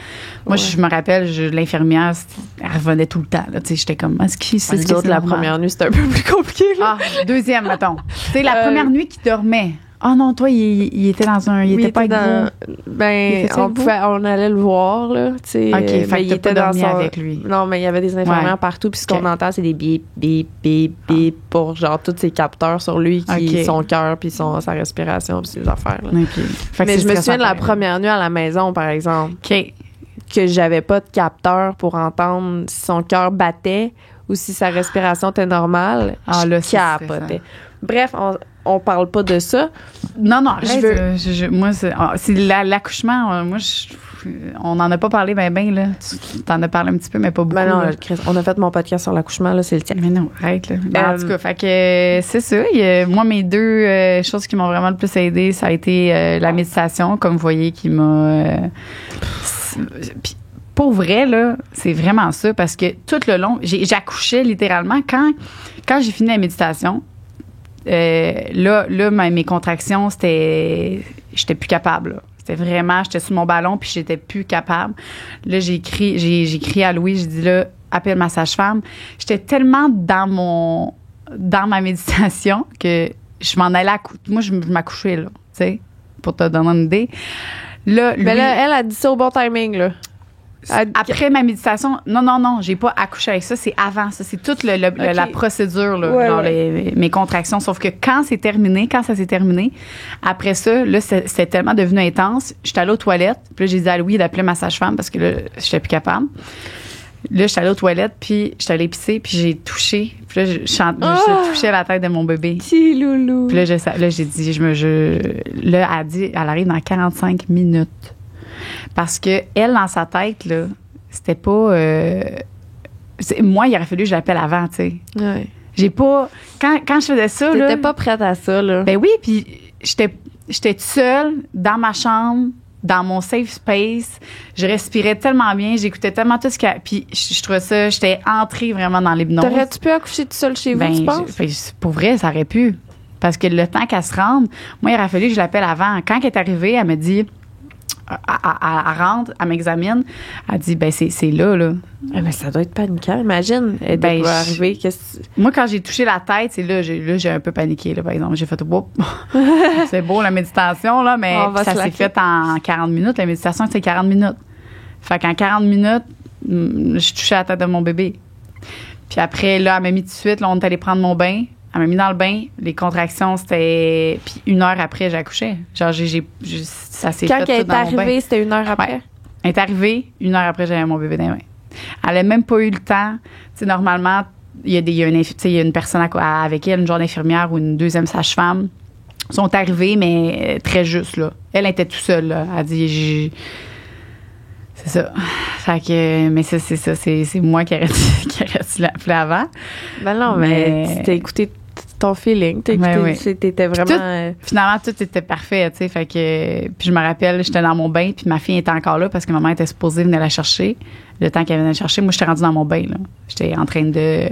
Moi,
Ouais.
je me rappelle, l'infirmière, elle revenait tout le temps. Tu sais, j'étais comme, est-ce qu'il
Les autres, la première nuit, c'était un peu plus compliqué, là.
Ah, deuxième, mettons. Tu sais, la première nuit qu'il dormait. Oh non, toi, il était dans un... Il
Oui,
était pas avec
dans...
vous.
Ben,
était avec vous?
on allait le voir, là, tu sais.
OK, fait
mais
que
il
t'as
était
pas
dans
dormi
son...
avec lui.
Non, mais il y avait des infirmières
Ouais.
partout, puis ce qu'on
OK.
entend, c'est des bip, bip, bip, bip, pour genre tous ces capteurs sur lui, qui
OK.
son cœur, puis sa respiration, puis ses affaires, là.
OK. Fait que
Mais
c'est
je me
stressant
souviens de la
pareil.
première nuit à la maison, par exemple,
OK.
que j'avais pas de capteur pour entendre si son cœur battait ou si sa respiration était normale.
Ah,
je
là, c'est
capotais.
stressant.
Bref, on parle pas de ça.
Non, non, arrête.
veux-
Moi, c'est l'accouchement. Moi, on n'en a pas parlé ben là. Tu t'en as parlé un petit peu, mais pas beaucoup.
Ben non,
là.
Chris, on a fait mon podcast sur l'accouchement, là, c'est le tien.
Mais non, arrête, là. Ben, en
Euh,
tout cas, fait que c'est ça. Moi, mes deux choses qui m'ont vraiment le plus aidé, ça a été la méditation, comme vous voyez, qui m'a... puis, pour vrai, là, c'est vraiment ça, parce que tout le long, j'accouchais littéralement. Quand j'ai fini la méditation, là, mes contractions, j'étais plus capable, là. C'était vraiment, j'étais sur mon ballon puis j'étais plus capable. Là, j'ai crié à Louis, j'ai dit là, appelle ma sage-femme. J'étais tellement dans ma méditation que je m'en allais moi, je m'accouchais, là, tu sais, pour te donner une idée. Là, lui,
Mais là, elle a dit ça au bon timing, là.
après ma méditation, non, j'ai pas accouché avec ça, c'est avant ça, c'est toute la procédure, là,
Ouais,
genre
ouais.
mes contractions. Sauf que quand ça s'est terminé, après ça, là, c'était tellement devenu intense. J'étais allée aux toilettes, puis là, j'ai dit à Louis d'appeler ma sage-femme parce que là, j'étais plus capable. Là, j'étais allée aux toilettes, puis j'étais allée pisser, puis j'ai touché. Puis là, je touchais la tête de mon bébé.
Petit loulou.
Puis là, j'ai dit, là, elle dit, elle arrive dans 45 minutes. Parce que elle, dans sa tête, là, c'était pas... moi, il aurait fallu que je l'appelle avant, tu sais.
Ouais.
J'ai pas... Quand je faisais ça, là...
T'étais pas prête à ça, là.
Ben oui, puis j'étais toute seule dans ma chambre, dans mon safe space. Je respirais tellement bien, j'écoutais tellement tout ce qu'il y a... Puis je trouvais ça... J'étais entrée vraiment dans l'hypnose.
T'aurais-tu pu accoucher tout seul chez vous, tu penses?
Pour vrai, ça aurait pu. Parce que le temps qu'elle se rende, moi, il aurait fallu que je l'appelle avant. Quand elle est arrivée, elle me dit... Elle rentre, elle m'examine, elle dit ben c'est là.
Ah, mais ça doit être paniquant. Imagine, elle
Ben,
doit arriver.
Moi, quand j'ai touché la tête, c'est là j'ai un peu paniqué, là, par exemple. J'ai fait Whoop. C'est beau la méditation, là, mais
On va
ça
se
s'est
laquer.
fait en 40 minutes. La méditation, c'est 40 minutes. Fait qu'en 40 minutes, je touchais la tête de mon bébé. Puis après, là, elle m'a mis tout de suite, là, on est allé prendre mon bain. Elle m'a mis dans le bain. Les contractions, c'était... Puis 1 heure après, j'accouchais. Genre, ça s'est
Quand
fait
elle
tout
est
dans mon bain.
arrivée, c'était 1 heure après.
Ouais. Elle est arrivée, 1 heure après, j'avais mon bébé dans les mains. Elle n'a même pas eu le temps. Tu sais, normalement, il y a une personne avec elle, une genre d'infirmière ou une deuxième sage-femme. Ils sont arrivés, mais très juste, là. Elle était toute seule, là. Elle dit, c'est ça. Fait que, mais ça, c'est ça. C'est moi qui aurais dû l'appeler avant.
Ben non, mais t'as écouté ton feeling. T'étais vraiment...
Finalement, tout était parfait, tu sais. Fait que, puis je me rappelle, j'étais dans mon bain, puis ma fille était encore là parce que maman était supposée venir la chercher. Le temps qu'elle venait la chercher, moi, j'étais rendue dans mon bain, là. J'étais en train de...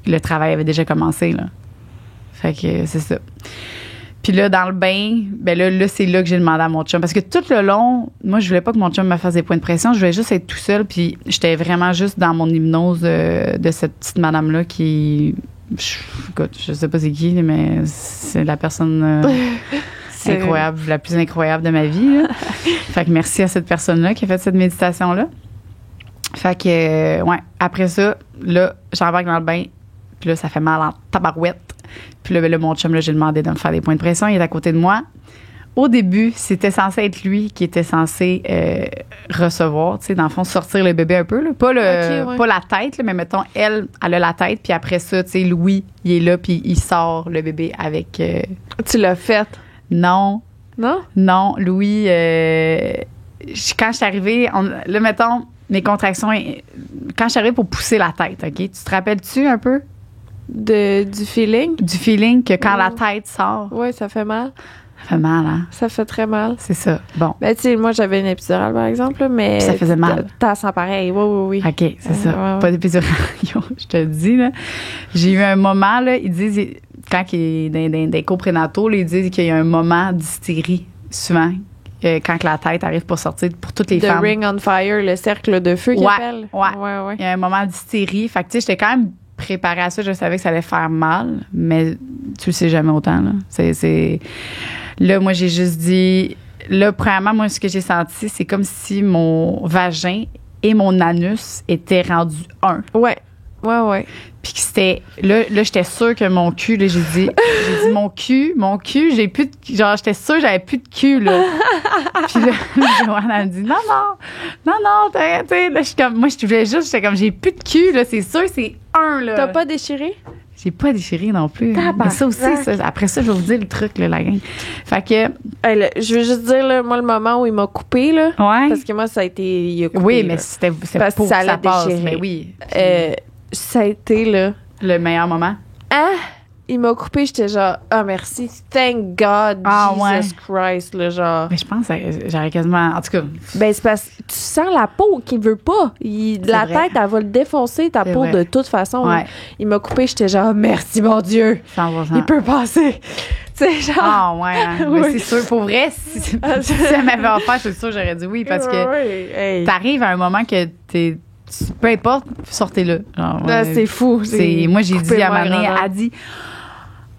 le travail avait déjà commencé, là. Fait que c'est ça. Puis là, dans le bain, ben là c'est là que j'ai demandé à mon chum. Parce que tout le long, moi, je voulais pas que mon chum me fasse des points de pression. Je voulais juste être tout seul. Puis j'étais vraiment juste dans mon hypnose de cette petite madame-là qui... écoute, je sais pas c'est qui, mais c'est la personne incroyable, la plus incroyable de ma vie, là. Fait que merci à cette personne-là qui a fait cette méditation-là. Fait que, ouais, après ça, là, j'embarque dans le bain. Puis là, ça fait mal en tabarouette. Puis là, mon chum, là, j'ai demandé de me faire des points de pression. Il est à côté de moi. Au début, c'était censé être lui qui était censé recevoir, tu sais, dans le fond, sortir le bébé un peu. Là. Pas la tête, là, mais mettons, elle a la tête. Puis après ça, tu sais, Louis, il est là, puis il sort le bébé avec...
Tu l'as fait?
Non.
Non?
Non, Louis... quand je suis arrivée, là, mettons, mes contractions, quand je suis arrivée pour pousser la tête, OK? Tu te rappelles-tu un peu?
Du feeling?
Du feeling que quand la tête sort,
Ouais, ça fait mal.
ça fait mal, hein?
Ça fait très mal.
C'est ça. Bon.
Ben, tu sais, moi, j'avais une épidurale, par exemple, là, mais.
Puis ça faisait mal.
T'as sens pareil. Oui.
OK, c'est ça.
Ouais.
Pas d'épidural. Yo, je te le dis, là. J'ai eu un moment, là, ils disent, quand il est dans des coprénataux, là, ils disent qu'il y a un moment d'hystérie, souvent, quand la tête arrive pour sortir, pour toutes les
The
femmes.
Ring on Fire, le cercle de feu qu'ils appellent.
Ouais. Il y a un moment d'hystérie. Fait que, tu sais, j'étais quand même préparée à ça. Je savais que ça allait faire mal, mais tu le sais jamais autant, là. Là, moi, j'ai juste dit... Là, premièrement, moi, ce que j'ai senti, c'est comme si mon vagin et mon anus étaient rendus un.
Ouais.
Puis que c'était... Là, j'étais sûre que mon cul, là, j'ai dit mon cul, j'ai plus de... Genre, j'étais sûre que j'avais plus de cul, là. Puis là, Joanne, elle me dit, non, tu sais, là, je suis comme... Moi, j'étais comme, j'ai plus de cul, là, c'est sûr, c'est un, là.
T'as pas déchiré?
J'ai pas déchiré non plus. Mais ça aussi, après ça, je vais vous dire le truc, là, la gang. Fait que...
Hey, là, je veux juste dire, là, moi, le moment où il m'a coupé, là.
Ouais.
Parce que moi, ça a été... Il a coupé,
Oui,
là.
mais c'était
Parce
pour
que ça
que
l'a
ça passe.
déchiré.
Mais oui.
Ça a été, là...
Le meilleur moment.
Ah! Il m'a coupé, j'étais genre, merci, thank God, Jesus Christ, là, genre.
Mais je pense que j'aurais quasiment... En tout cas...
Ben, c'est parce que tu sens la peau qu'il veut pas. La
vrai.
tête, elle va le défoncer, ta peau,
vrai.
de toute façon.
Ouais.
Il m'a coupé, j'étais genre, merci, mon Dieu.
100%.
Il peut passer. Tu sais, genre.
Ah, ouais. Hein.
Oui.
Mais c'est sûr, pour vrai, si ça m'avait offert, je suis sûre j'aurais dit oui, parce que
Hey.
t'arrives à un moment que peu importe, sortez-le. Genre,
C'est fou.
Moi, j'ai dit à ma mère, elle dit...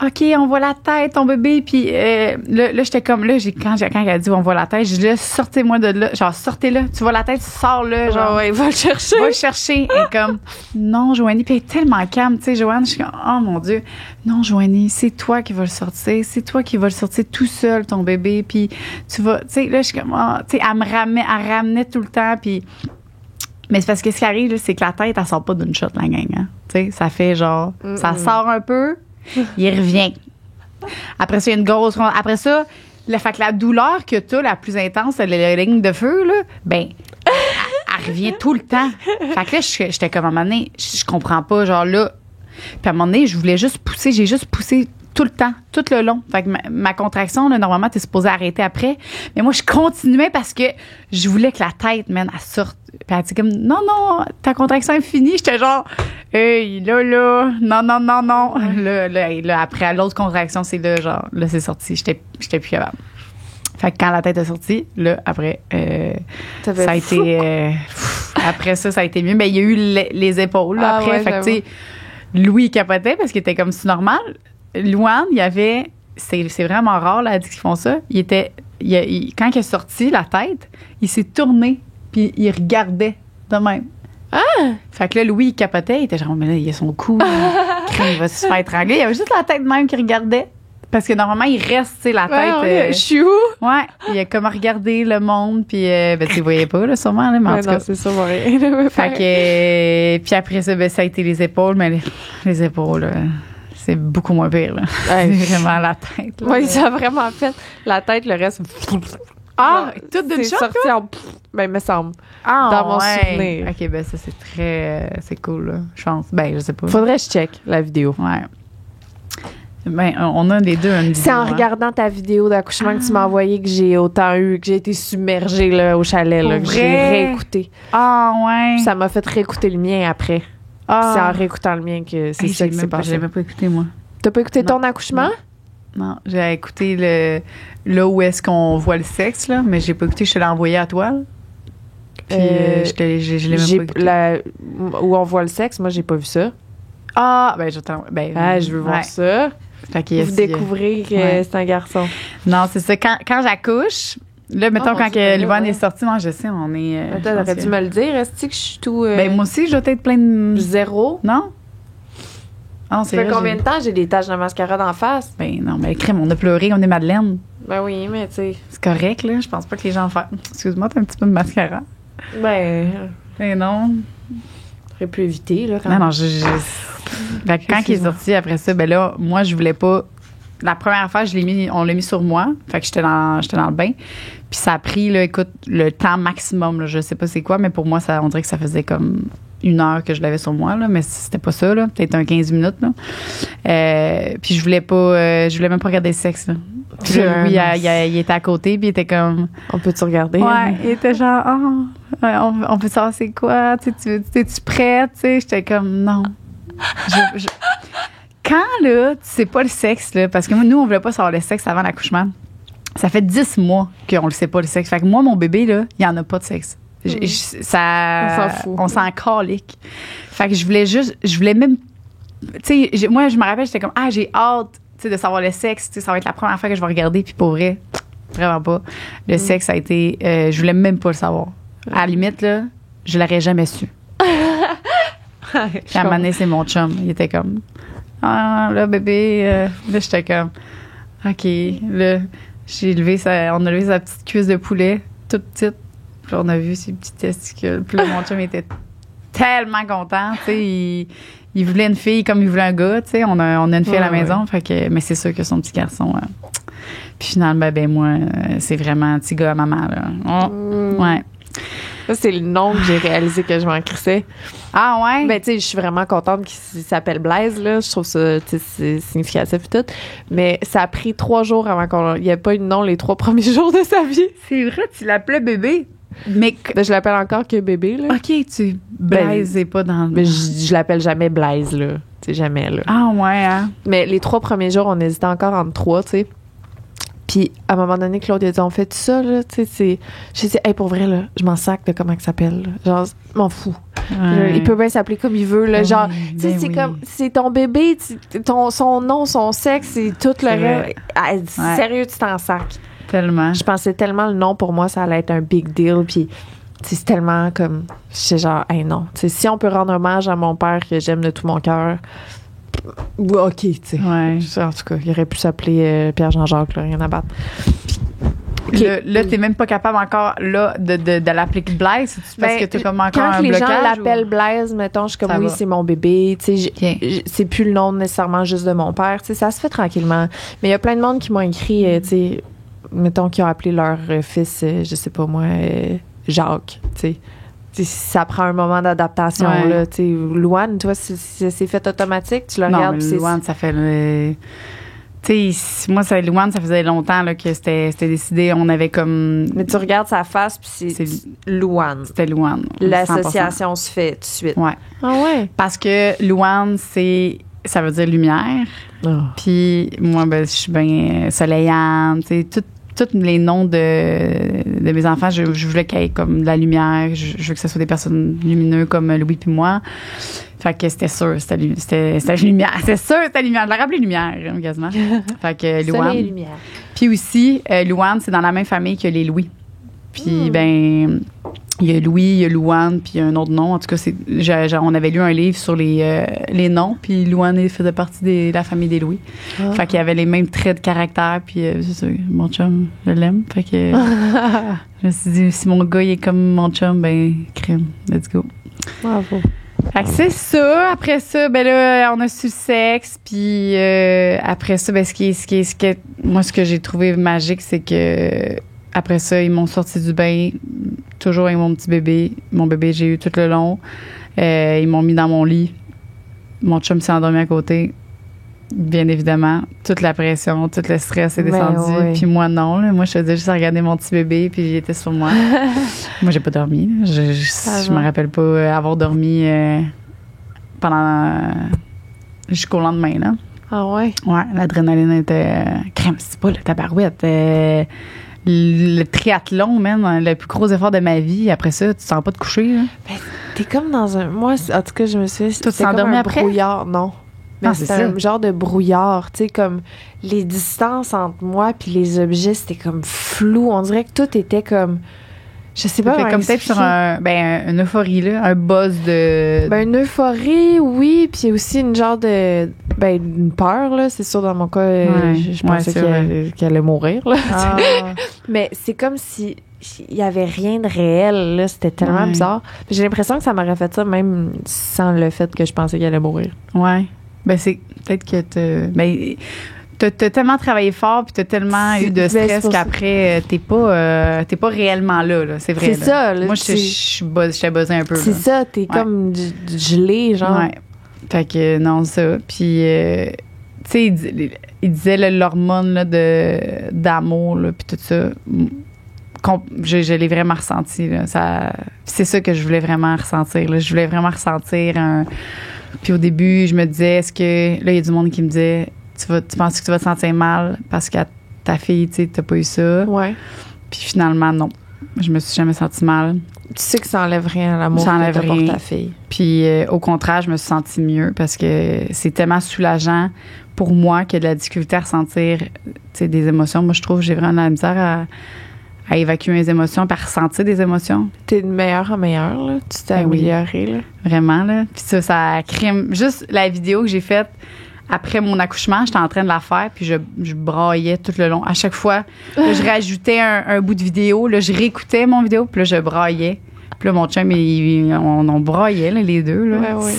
OK, on voit la tête, ton bébé. Puis là, j'étais comme là, quand elle a dit on voit la tête, je dis là, sortez-moi de là. Genre, sortez-là. Tu vois la tête, sors-le. Genre,
ouais, va le chercher.
Va le chercher. Et comme, non, Joanie. Puis elle est tellement calme. Tu sais, Joanne, je suis comme, oh mon Dieu. Non, Joanie, c'est toi qui vas le sortir. C'est toi qui vas le sortir tout seul, ton bébé. Puis tu vas, tu sais, là, je suis comme, tu sais, elle ramenait tout le temps. Puis. Mais c'est parce que ce qui arrive, là, c'est que la tête, elle sort pas d'une shot, la gang. Hein? Tu sais, ça fait genre, ça sort un peu. Il revient. Après ça, il y a une grosse... Après ça, fait que la douleur que tu as, la plus intense, la ligne de feu, là, ben, elle revient tout le temps. Fait que là, j'étais comme à un moment donné, je comprends pas, genre là. Puis à un moment donné, je voulais juste pousser, j'ai juste poussé tout le temps, tout le long. Fait que ma contraction, là, normalement, t'es supposée arrêter après. Mais moi, je continuais parce que je voulais que la tête, man, elle sorte. Puis elle dit comme, non, ta contraction est finie. J'étais genre, hey, là, non. Là, après l'autre contraction, c'est là, genre, là, c'est sorti. J'étais plus capable. Fait que quand la tête est sortie, là, après, ça a été... après ça a été mieux. Mais il y a eu les épaules, là, après.
Ouais,
fait que, tu sais, Louis capotait parce qu'il était comme si normal. Louane, il y avait... C'est vraiment rare, là, qu'ils font ça. Quand il est sorti, la tête, il s'est tourné, puis il regardait de même. Ah! Fait que là, Louis, il capotait. Il était genre, mais là, il a son cou. Il va se faire étrangler. Il y avait juste la tête de même qui regardait. Parce que normalement, il reste, tu sais, la tête...
je suis où?
Ouais. Il a comme regardé le monde, puis ben, tu ne voyais pas, là, sûrement, là, mais en tout cas.
Non, c'est sûrement rien.
Fait que... puis après ça, ben, ça a été les épaules, mais les épaules... c'est beaucoup moins pire, là. C'est vraiment la tête. Là.
Oui, ça a vraiment fait. La tête, le reste.
Ah, tout d'une shot,
sorti
quoi?
Ben, me semble.
Ah,
dans mon
ouais.
souvenir.
OK, ben ça, c'est très... c'est cool, là, je pense. Ben, je sais pas.
Faudrait que je check la vidéo.
Ouais. Ben, on a les deux une vidéo.
C'est en regardant ta vidéo d'accouchement que tu m'as envoyé que j'ai autant eu, que j'ai été submergée là, au chalet, là, que j'ai réécouté.
Ah, ouais.
Ça m'a fait réécouter le mien après.
Ah.
C'est en réécoutant le mien que c'est ça qui s'est passé.
Je l'ai même pas écouté, moi.
T'as pas écouté ton accouchement?
Non, j'ai écouté là où est-ce qu'on voit le sexe, là, mais j'ai pas écouté, je te l'ai envoyé à toi. Là. Puis je l'ai même pas écouté.
Où on voit le sexe, moi, j'ai pas vu ça.
Ah, ben, je
veux voir ça. Vous découvrez que c'est un garçon.
Non, c'est ça. Quand j'accouche, là, mettons, quand Livonne est sortie, moi, je sais, on est...
Attends, t'aurais dû me le dire. Est-ce que je suis tout...
Ben, moi aussi, je dois être plein de...
Zéro?
Non? Ah,
ça fait combien de temps j'ai des taches de mascara d'en face?
Ben non, mais crème, on a pleuré, on est Madeleine.
Ben oui, mais tu sais...
C'est correct, là. Je pense pas que les gens fassent... Excuse-moi, t'as un petit peu de mascara.
Ben
non.
J'aurais pu éviter, là.
Non, quand il est sorti après ça, ben là, moi, je voulais pas la première fois, on l'a mis sur moi. Fait que j'étais dans le bain. Puis ça a pris, là, écoute, le temps maximum. Là, je sais pas c'est quoi, mais pour moi, on dirait que ça faisait comme 1 heure que je l'avais sur moi, là, mais c'était pas ça, là. Peut-être un 15 minutes, là. Puis je voulais même pas regarder le sexe, là. Puis là, lui, il était à côté, puis il était comme...
On peut-tu regarder?
Ouais, il était genre, on peut savoir c'est quoi, t'es-tu prête? Tu sais, j'étais comme, non. Quand, là, tu sais pas le sexe, là, parce que nous, on voulait pas savoir le sexe avant l'accouchement, ça fait 10 mois qu'on le sait pas, le sexe. Fait que moi, mon bébé, là, il y en a pas de sexe. On
s'en fout.
On s'en calique. Fait que je voulais même, tu sais, moi, je me rappelle, j'étais comme, j'ai hâte, tu sais, de savoir le sexe, tu sais, ça va être la première fois que je vais regarder, puis pour vrai, vraiment pas. Le sexe a été, je voulais même pas le savoir. À la limite, là, je l'aurais jamais su. Puis à un moment donné, c'est mon chum. Il était comme, là, bébé, là, j'étais comme, OK, là, on a levé sa petite cuisse de poulet, toute petite. Puis on a vu ses petits testicules. Puis là, mon chum était tellement content, tu sais, il voulait une fille comme il voulait un gars, tu sais, on a une fille à la maison, fait que, mais c'est sûr que son petit garçon, puis finalement, moi, c'est vraiment un petit gars à maman, là. Ouais.
Ça, c'est le nom que j'ai réalisé que je m'en crissais.
Ah ouais?
Ben, tu sais, je suis vraiment contente qu'il s'appelle Blaise, là. Je trouve ça, tu sais, c'est significatif et tout. Mais ça a pris 3 jours avant il n'y ait pas eu de nom les 3 premiers jours de sa vie.
C'est vrai, tu l'appelais bébé. Mais
je l'appelle encore que bébé, là.
OK, Blaise est pas dans...
Mais je l'appelle jamais Blaise, là. Tu sais, jamais, là.
Ah ouais, hein?
Mais les 3 premiers jours, on hésitait encore entre 3, tu sais. Puis, à un moment donné, Claude, il a dit, on fait tout ça, là, tu sais, j'ai dit, hey, pour vrai, là, je m'en sac de comment il s'appelle, là. Genre, m'en fous. Il peut bien s'appeler comme il veut, là. Genre, tu sais, c'est comme, c'est ton bébé, son nom, son sexe, c'est tout le reste. Sérieux, tu t'en sacs.
Tellement.
Je pensais tellement le nom, pour moi, ça allait être un big deal, puis c'est tellement comme, c'est genre, hey, non. Tu sais, si on peut rendre hommage à mon père que j'aime de tout mon cœur, OK, tu sais.
Ouais.
En tout cas, il aurait pu s'appeler Pierre-Jean-Jacques, là, rien à battre.
Là, t'es même pas capable encore, là, de l'appeler Blaise, parce que t'as comme encore un blocage.
Quand les gens l'appellent Blaise, mettons, je suis comme, oui, c'est mon bébé, tu sais, c'est plus le nom nécessairement juste de mon père, tu sais, ça se fait tranquillement. Mais il y a plein de monde qui m'ont écrit, tu sais, mettons, qui ont appelé leur fils, je sais pas moi, Jacques, tu sais. Ça prend un moment d'adaptation, là. Tu sais, Louane, toi, c'est fait automatique, tu le regardes.
Non, mais Louane, ça fait... Tu sais, moi, Louane, ça faisait longtemps là, que c'était décidé. On avait comme...
Mais tu regardes sa face, puis c'est Louane.
C'était Louane.
L'association 100%. Se fait tout de suite.
Ouais.
Ah ouais?
Parce que Louane, ça veut dire lumière. Oh. Puis moi, je suis bien soleillante, tu sais, tous les noms de mes enfants, je voulais qu'il y ait comme de la lumière. Je veux que ce soit des personnes lumineuses comme Louis puis moi. Fait que c'était sûr, c'était lumière. C'est sûr, c'était lumière. Je l'ai rappelé lumière, quasiment. Fait que Louane.
Soleil et lumière.
Puis aussi, Louane, c'est dans la même famille que les Louis. Puis, il y a Louis, il y a Louane, puis il y a un autre nom. En tout cas, on avait lu un livre sur les noms, puis Louane faisait partie de la famille des Louis. Oh. Fait qu'il y avait les mêmes traits de caractère, puis c'est ça, mon chum, je l'aime. Fait que je me suis dit, si mon gars, il est comme mon chum, crème, let's go.
Bravo.
Fait que c'est ça. Après ça, là, on a su le sexe, puis après ça, moi, ce que j'ai trouvé magique, c'est que après ça, ils m'ont sorti du bain, toujours avec mon petit bébé. Mon bébé, j'ai eu tout le long. Ils m'ont mis dans mon lit. Mon chum s'est endormi à côté. Bien évidemment, toute la pression, tout le stress est descendu.
Oui. Puis
moi, non. Là. Moi, je faisais juste regarder mon petit bébé, puis il était sur moi. Moi, j'ai pas dormi. Je me rappelle pas avoir dormi pendant jusqu'au lendemain. Là.
Ah ouais?
Ouais, l'adrénaline était crème. C'est pas le tabarouette. Le triathlon, même, le plus gros effort de ma vie. Après ça, tu te sens pas de coucher. Là.
Ben, t'es comme dans un... Moi, en tout cas, je me suis...
Toi, tu t'es endormi après?
Brouillard, non. Mais c'était un genre de brouillard, tu sais, comme les distances entre moi puis les objets, c'était comme flou. On dirait que tout était comme... Je sais pas.
Comme peut-être sur une euphorie, là, un buzz de...
une euphorie, oui, puis aussi une genre de... une peur, là, c'est sûr, dans mon cas, je pensais qu'elle allait mourir, là. Ah. Mais c'est comme si il y avait rien de réel, là, c'était tellement bizarre. J'ai l'impression que ça m'aurait fait ça même sans le fait que je pensais qu'elle allait mourir.
Ouais. C'est peut-être que t'as tellement travaillé fort puis t'as tellement eu de
Ben, c'est
stress
pour ça.
qu'après t'es pas réellement là, c'est vrai.
C'est
là.
ça, là,
Moi j'étais buzzée un peu.
C'est
là.
ça, t'es comme gelé, genre.
Ouais. Fait que non, ça. Puis tu sais, il disait là, l'hormone là, d'amour là, puis tout ça. Je l'ai vraiment ressenti. Là. C'est ça que je voulais vraiment ressentir. Là. Je voulais vraiment ressentir un. Puis au début, je me disais, est-ce que. Là, il y a du monde qui me disait, tu penses que tu vas te sentir mal parce que ta fille, tu sais, t'as pas eu ça.
Ouais.
Puis finalement, non. Je me suis jamais sentie mal.
Tu sais que ça enlève rien à l'amour
Ça
que
enlève
t'as pour
rien.
ta fille.
Puis au contraire, je me suis sentie mieux parce que c'est tellement soulageant pour moi qu'il y a de la difficulté à ressentir des émotions. Moi, je trouve que j'ai vraiment de la misère à évacuer mes émotions, à ressentir des émotions.
T'es de meilleur en meilleur, là. Tu t'es
Ben oui.
amélioré, là.
Vraiment, là. Puis ça crime. Juste la vidéo que j'ai faite après mon accouchement, j'étais en train de la faire, puis je braillais tout le long. À chaque fois, là, je rajoutais un bout de vidéo, là, je réécoutais mon vidéo, puis là, je braillais. Puis là, mon chum, on braillait, là, les deux. Là.
Ouais.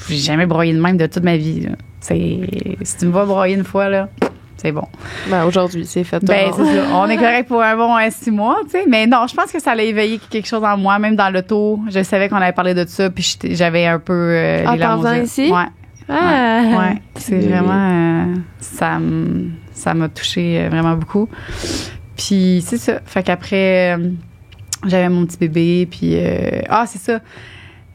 J'ai jamais braillé de même de toute ma vie. Là. Si tu me vois brailler une fois, là, c'est bon.
Ben, aujourd'hui, c'est fait.
Ben, c'est ça. On est correct pour un bon 6 mois, tu sais. Mais non, je pense que ça allait éveiller quelque chose en moi, même dans l'auto. Je savais qu'on avait parlé de ça, puis j'avais un peu les larmes aux
t'en
yeux.
ici?
Ouais.
Ah!
Ouais, c'est vraiment. Ça m'a touchée vraiment beaucoup. Puis c'est ça. Fait qu'après, j'avais mon petit bébé, puis. C'est ça.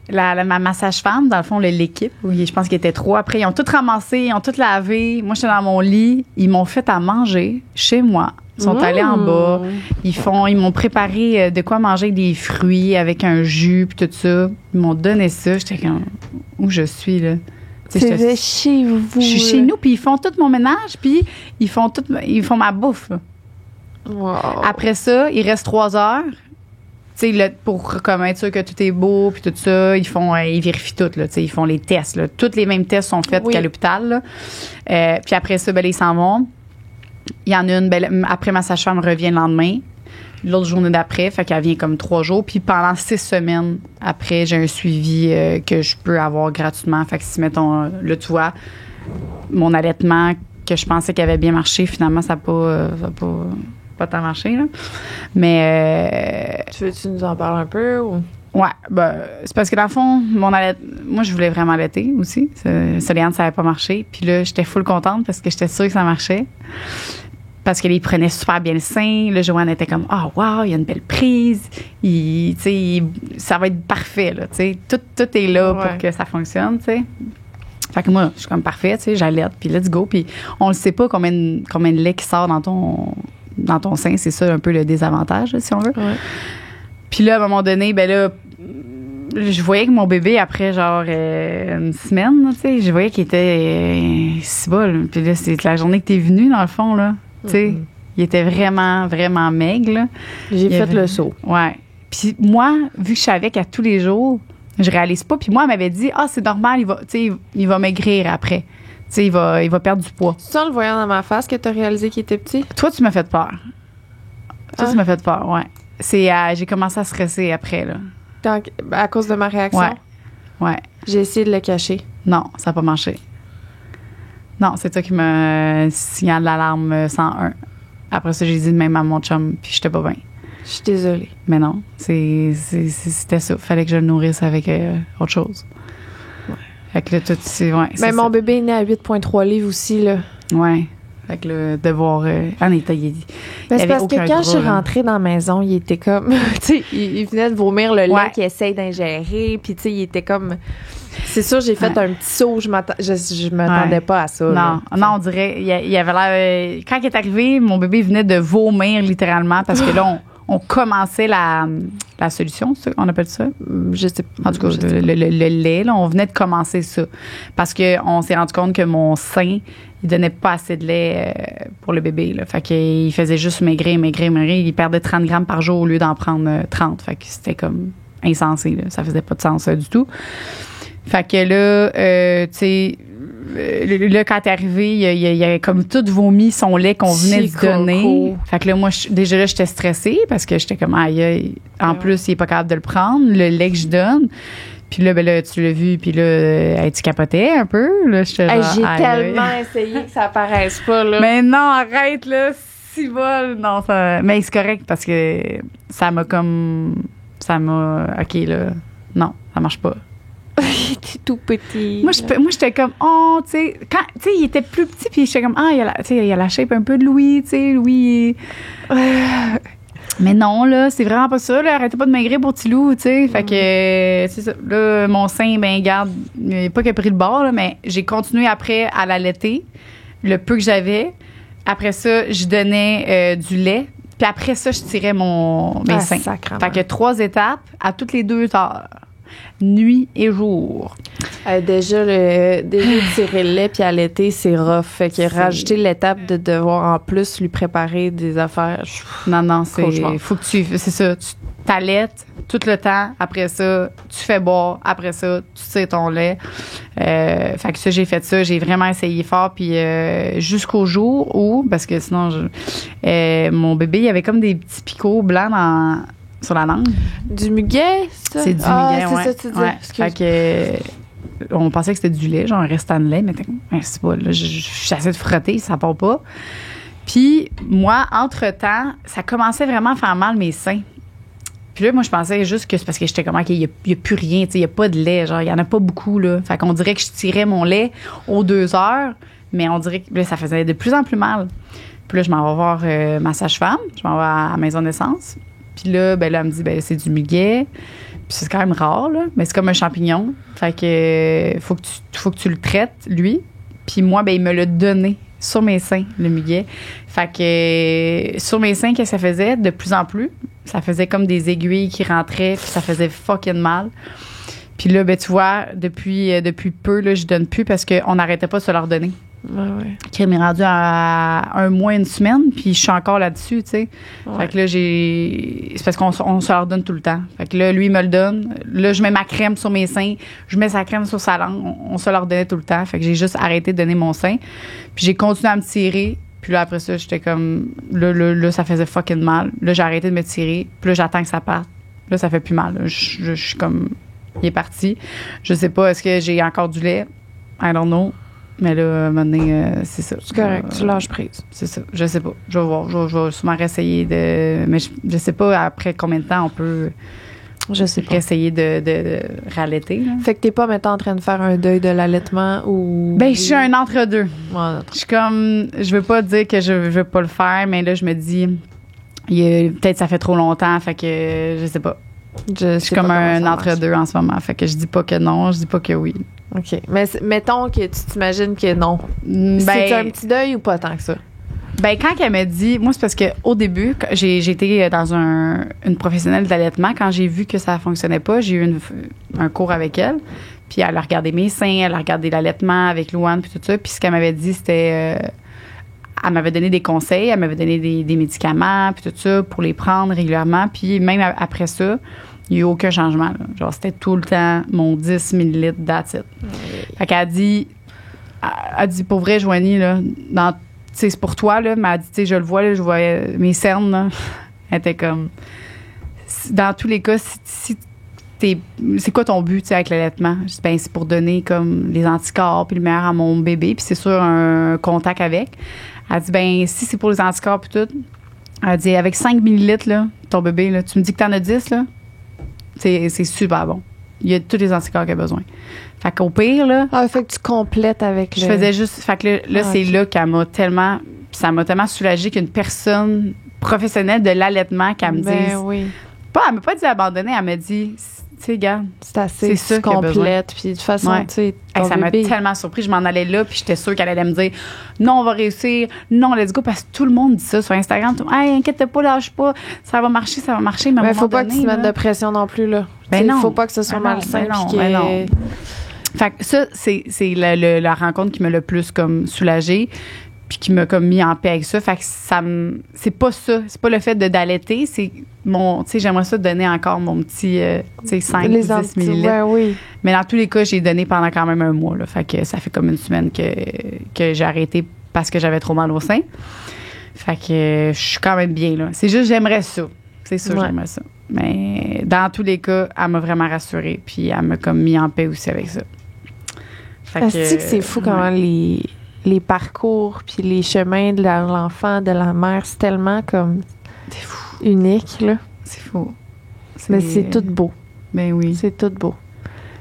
Ma sage-femme, dans le fond, l'équipe, je pense qu'il était 3. Après, ils ont tout ramassé, ils ont tout lavé. Moi, j'étais dans mon lit. Ils m'ont fait à manger chez moi. Ils sont allés en bas. Ils m'ont préparé de quoi manger, des fruits avec un jus, puis tout ça. Ils m'ont donné ça. J'étais comme, où je suis, là?
C'est chez vous.
Je suis chez nous, puis ils font tout mon ménage, puis ils font ma bouffe. Là.
Wow.
Après ça, il reste 3 heures. Tu sais, pour comme être sûr que tout est beau, puis tout ça, ils vérifient tout, là. Tu sais, ils font les tests, là. Tous les mêmes tests sont faits qu'à l'hôpital, là. Puis après ça, ils s'en vont. Il y en a une, après ma sage-femme revient le lendemain. L'autre journée d'après, fait qu'elle vient comme 3 jours. Puis pendant 6 semaines après, j'ai un suivi que je peux avoir gratuitement. Fait que si, mettons, là, tu vois, mon allaitement que je pensais qu'il avait bien marché, finalement, ça n'a pas tant marché, là. Mais...
Tu veux-tu nous en parler un peu ou...
Ouais, c'est parce que dans le fond, moi, je voulais vraiment allaiter aussi. Soliane, ça n'avait pas marché. Puis là, j'étais full contente parce que j'étais sûre que ça marchait. Parce qu'il prenait super bien le sein. Là, Joanne était comme, wow, il y a une belle prise. Ça va être parfait, là, tu sais. Tout est là pour que ça fonctionne, tu sais. Fait que moi, je suis comme parfait, tu sais, j'allaite, puis let's go. Puis on ne sait pas combien de lait qui sort dans ton sein. C'est ça un peu le désavantage, là, si on veut.
Ouais.
Puis là, à un moment donné, je voyais que mon bébé, après genre une semaine, tu sais, je voyais qu'il était si bas. Puis là, c'est la journée que t'es venue, dans le fond, là. Tu sais, il était vraiment, vraiment maigre, là.
J'ai fait le saut.
Ouais. Puis moi, vu que je savais qu'à tous les jours, je réalise pas. Puis moi, elle m'avait dit, c'est normal, il va maigrir après. Tu sais, il va perdre du poids.
Tu sens le voyant dans ma face que t'as réalisé qu'il était petit?
Toi, tu m'as fait peur. Tu m'as fait peur, ouais. J'ai commencé à stresser après, là.
À cause de ma réaction?
Ouais.
J'ai essayé de le cacher.
Non, ça n'a pas marché. Non, c'est toi qui me signale l'alarme 101. Après ça, j'ai dit de même à mon chum, puis j'étais pas bien.
Je suis désolée.
Mais non, c'était ça. Fallait que je le nourrisse avec autre chose. Ouais. Fait que là, tout,
Mais mon bébé est né à 8,3 livres aussi, là.
Ouais. Fait que là, de voir... en état, il
c'est parce
aucun
que quand
gras,
je suis
là.
rentrée dans la maison, il était comme... tu sais, il venait de vomir le lait qu'il essaye d'ingérer, puis tu sais, il était comme... C'est sûr, j'ai fait un petit saut. Je m'attendais pas à ça.
Non, on dirait... Il avait l'air... Quand il est arrivé, mon bébé venait de vomir, littéralement, parce que là, on commençait la solution, c'est ça qu'on appelle ça?
Je sais pas.
En tout cas, le lait, là, on venait de commencer ça. Parce qu'on s'est rendu compte que mon sein, il donnait pas assez de lait pour le bébé. Là. Fait qu'il faisait juste maigrir. Il perdait 30 grammes par jour au lieu d'en prendre 30. Fait que c'était comme insensé. Là. Ça faisait pas de sens du tout. Fait que là, tu sais... Là, quand t'es arrivé, il a comme tout vomi son lait qu'on venait de donner. Fait que là, moi, déjà là, j'étais stressée parce que j'étais comme, aïe. En plus, il est pas capable de le prendre, le lait que je donne. Puis là, ben là, tu l'as vu, puis là, tu capotais un peu. Là, j'étais genre,
J'ai
aïe,
tellement
aïe.
essayé que ça apparaisse pas, là.
Mais non, arrête, là, si vol. Non, ça. Mais c'est correct parce que ça m'a. OK, là. Non, ça marche pas.
Il était tout petit.
Moi, j'étais comme, oh, tu sais, il était plus petit, puis j'étais comme, ah, il a la shape un peu de Louis, tu sais, Louis. Mais non, là, c'est vraiment pas ça, là. Arrêtez pas de maigrir pour petit loup, tu sais. Fait que, c'est ça. Là, mon sein, ben, garde, pas qu'il a pris le bord, là, mais j'ai continué après à l'allaiter, le peu que j'avais. Après ça, je donnais du lait. Puis après ça, je tirais mes seins.
Sacrément.
Fait que 3 étapes à toutes les 2 heures. Nuit et jour.
Déjà, tirer le lait puis allaiter, c'est rough. Fait que rajouter l'étape de devoir en plus lui préparer des affaires.
Non, c'est.
Cauchemar.
Faut que c'est ça. Tu t'allaites tout le temps. Après ça, tu fais boire. Après ça, tu tires ton lait. Fait que ça, j'ai fait ça. J'ai vraiment essayé fort. Puis jusqu'au jour où, parce que sinon, mon bébé, il avait comme des petits picots blancs sur la langue.
Du muguet, ça?
C'est du muguet, ouais.
C'est ça, tu dis.
Ouais.
Excuse.
Fait que on pensait que c'était du lait, genre un restant de lait, mais c'est pas, là, j'essaie de frotter, ça part pas. Puis moi, entre-temps, ça commençait vraiment à faire mal mes seins. Puis là, moi, je pensais juste que c'est parce que j'étais comme, OK, il y a plus rien, tu sais, il y a pas de lait, genre, il y en a pas beaucoup, là. Fait qu'on dirait que je tirais mon lait aux 2 heures, mais on dirait que là, ça faisait de plus en plus mal. Puis là, je m'en vais voir ma sage-femme, je m'en vais à la maison d'essence. Puis là, ben là, elle me dit, ben c'est du muguet. Puis c'est quand même rare, là, mais c'est comme un champignon. Fait que faut que tu le traites, lui. Puis moi, ben il me l'a donné sur mes seins, le muguet. Fait que sur mes seins, qu'est-ce que ça faisait? De plus en plus, ça faisait comme des aiguilles qui rentraient, puis ça faisait fucking mal. Puis là, ben tu vois, depuis peu, là, je donne plus parce qu'on n'arrêtait pas de se leur donner.
Ouais.
Qui m'est rendu à 1 mois, 1 semaine, puis je suis encore là-dessus, tu sais.
Ouais.
Fait que là, c'est parce qu'on se leur donne tout le temps. Fait que là, lui, il me le donne. Là, je mets ma crème sur mes seins. Je mets sa crème sur sa langue. On se leur donnait tout le temps. Fait que j'ai juste arrêté de donner mon sein. Puis j'ai continué à me tirer. Puis là, après ça, j'étais comme... Là, ça faisait fucking mal. Là, j'ai arrêté de me tirer. Puis là, j'attends que ça parte. Là, ça fait plus mal. Là, je suis comme... Il est parti. Je sais pas, est-ce que j'ai encore du lait? I don't know. Mais là, à un moment donné, c'est ça.
C'est correct, tu lâches prise.
C'est ça. Je sais pas. Je vais voir. Je vais sûrement réessayer de... Mais je sais pas après combien de temps on peut...
Je sais pas.
Essayer de rallaiter. Là.
Fait que t'es pas, maintenant en train de faire un deuil de l'allaitement ou...
Ben, je suis un entre-deux.
Ouais.
Je suis comme... Je veux pas dire que je veux pas le faire, mais là, je me dis... Peut-être ça fait trop longtemps, fait que je sais pas. Je suis comme un entre-deux en ce moment. Fait que je dis pas que non, je dis pas que oui.
OK. Mais mettons que tu t'imagines que non. C'est un petit deuil ou pas tant que ça?
Ben, quand elle m'a dit, moi, c'est parce qu'au début, j'ai été dans une professionnelle d'allaitement. Quand j'ai vu que ça fonctionnait pas, j'ai eu un cours avec elle. Puis elle a regardé mes seins, elle a regardé l'allaitement avec Louane, puis tout ça. Puis ce qu'elle m'avait dit, c'était... elle m'avait donné des conseils, elle m'avait donné des médicaments, puis tout ça, pour les prendre régulièrement. Puis même après ça, il n'y a eu aucun changement. Là. Genre, c'était tout le temps mon 10 ml that's it. Fait qu'elle a dit, pour vrai, Joanie, là, c'est pour toi, là, mais elle a dit, tu sais, je le vois, là, je vois mes cernes, là. Elle était comme... Dans tous les cas, si c'est quoi ton but, tu sais, avec l'allaitement? Je dis, ben, c'est pour donner, comme, les anticorps puis le meilleur à mon bébé, puis c'est sûr, un contact avec. Elle dit, ben, si c'est pour les anticorps puis tout, elle dit, avec 5 ml, là, ton bébé, là, tu me dis que t'en as 10, là, c'est super bon. Il y a tous les anticorps qu'il a besoin. Fait qu'au pire, là...
Ah, fait que tu complètes avec
je faisais juste... Fait que là, c'est là qu'elle m'a tellement... Ça m'a tellement soulagée qu'une personne professionnelle de l'allaitement qu'elle me dise...
oui.
Elle m'a pas dit abandonner, elle m'a dit... Tu sais, gars,
c'est assez,
c'est ça
tu complètes. Puis de toute façon, tu sais,
ça m'a tellement surpris. Je m'en allais là, puis j'étais sûre qu'elle allait me dire non, on va réussir, non, let's go, parce que tout le monde dit ça sur Instagram. Hey, inquiète pas, lâche pas, ça va marcher. Mais
faut pas que tu te mettes de pression non plus, là.
Ben non.
Faut pas que ce soit malsain.
Non. Fait que ça, c'est la rencontre qui m'a le plus comme soulagée, puis qui m'a comme mis en paix avec ça. Fait que c'est pas ça. C'est pas le fait d'allaiter, c'est mon... Tu sais, j'aimerais ça donner encore mon petit, tu sais, 5, 10 millilitres.
Ouais, oui.
Mais dans tous les cas, j'ai donné pendant quand même 1 mois, là. Fait que ça fait comme 1 semaine que j'ai arrêté parce que j'avais trop mal au sein. Fait que je suis quand même bien, là. C'est juste, j'aimerais ça. C'est sûr, j'aimerais ça. Mais dans tous les cas, elle m'a vraiment rassurée. Puis elle m'a comme mis en paix aussi avec ça. Fait
que c'est fou comment les parcours puis les chemins de l'enfant, de la mère, c'est tellement comme unique, là.
C'est fou.
Mais c'est tout beau.
Ben oui.
C'est tout beau.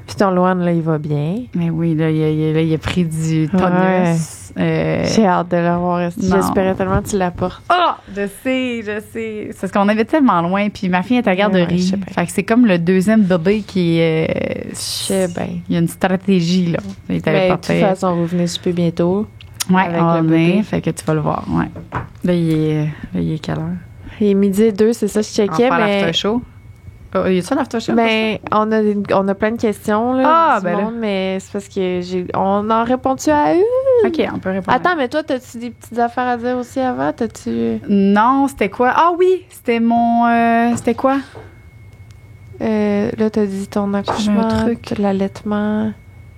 Puis ton Loane, là, il va bien.
Mais oui, là, il a pris du tonus.
J'ai hâte de le voir. J'espérais tellement que tu l'apportes.
Oh! Je sais. C'est parce qu'on avait tellement loin, puis ma fille est à la garderie. Fait que c'est comme le deuxième bébé qui est...
Je sais bien.
Il y a une stratégie, là.
Mais de toute façon, vous venez super bientôt.
Ouais, on vient, fait que tu vas le voir, ouais. Là, il est quelle heure?
Il est 12h02, c'est ça, je checkais, mais...
l'after show? Oh, y a-tu un after show?
Ben, on a plein de questions, là, mais c'est parce que on en répond-tu à eux?
OK, on peut répondre.
Attends, mais toi, t'as-tu des petites affaires à dire aussi avant?
Non, c'était quoi? Ah oui, c'était mon... c'était quoi?
Là, t'as dit ton accouchement, l'allaitement,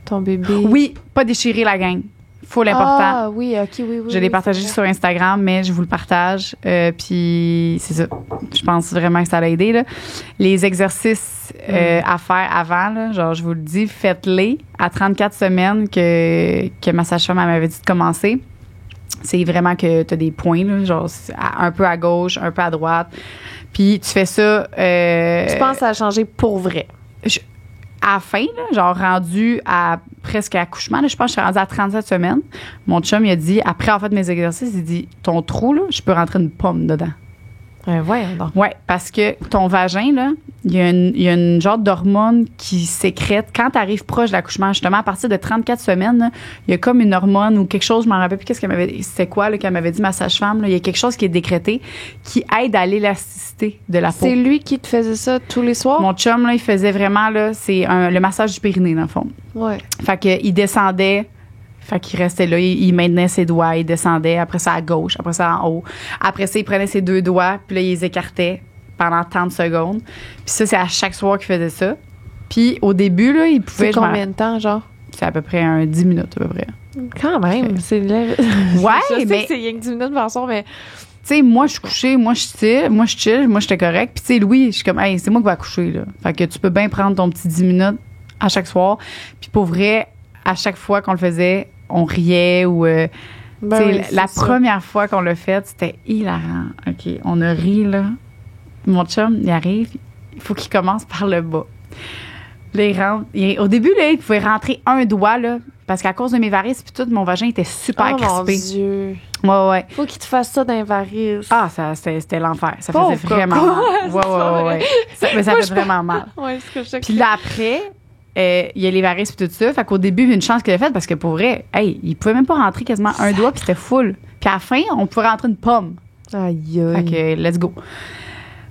ton bébé.
Oui, pas déchirer la gang. Faut l'important.
Ah oui, OK, oui.
Je l'ai partagé sur Instagram, mais je vous le partage. Puis c'est ça. Je pense vraiment que ça l'a aidé. Là. Les exercices à faire avant, là, genre je vous le dis, faites-les à 34 semaines que ma sage-femme m'avait dit de commencer. C'est vraiment que tu as des points, là, genre un peu à gauche, un peu à droite. Puis tu fais ça...
Tu penses que ça a changé pour vrai?
À la fin, là, genre rendu à presque à accouchement, là, je pense que je suis rendue à 37 semaines. Mon chum, il a dit, après avoir fait mes exercices, il dit, ton trou, là, je peux rentrer une pomme dedans.
Voyons donc.
Oui, parce que ton vagin, là, il y a une genre d'hormone qui sécrète quand tu arrives proche de l'accouchement. Justement, à partir de 34 semaines, là, il y a comme une hormone ou quelque chose, je m'en rappelle plus qu'est-ce qu'elle m'avait dit. C'était quoi, là, qu'elle m'avait dit, ma sage-femme, là, il y a quelque chose qui est décrété qui aide à l'élasticité de la peau.
C'est lui qui te faisait ça tous les soirs?
Mon chum, là, il faisait vraiment, là, c'est le massage du périnée, dans le fond.
Ouais.
Fait qu'il descendait. Fait qu'il restait là, il maintenait ses doigts, il descendait, après ça à gauche, après ça en haut. Après ça, il prenait ses deux doigts, puis là, il les écartait pendant 30 secondes. Puis ça, c'est à chaque soir qu'il faisait ça. Puis au début, là, il pouvait...
C'est combien de temps, genre?
C'est à peu près 10 minutes, à peu près.
Quand même, c'est...
Ouais,
je sais
mais...
que c'est rien que 10 minutes par soir, mais...
Tu sais, moi, je suis couchée, moi, je chill, moi, j'étais correct. Puis tu sais, Louis, je suis comme, hey, c'est moi qui vais accoucher, là. Fait que tu peux bien prendre ton petit 10 minutes à chaque soir. Puis pour vrai, à chaque fois qu'on le faisait... on riait ou la première fois qu'on l'a fait, c'était hilarant. OK, on a ri là. Mon chum, il arrive, il faut qu'il commence par le bas. Là, il rentre. Au début, là, il pouvait rentrer un doigt là, parce qu'à cause de mes varices puis tout, mon vagin était super crispé.
Mon Dieu.
Ouais.
Faut qu'il te fasse ça dans les varices.
Ah, c'était l'enfer. Ça faisait vraiment mal. Ouais. Ça fait vraiment mal.
Ouais, c'est ce que je
Puis là après. Il y a les varices et tout ça. Fait qu'au début, une chance qu'il a faite parce que pour vrai, il pouvait même pas rentrer quasiment un doigt puis c'était full. Puis à la fin, on pouvait rentrer une pomme.
Aïe.
Fait que let's go.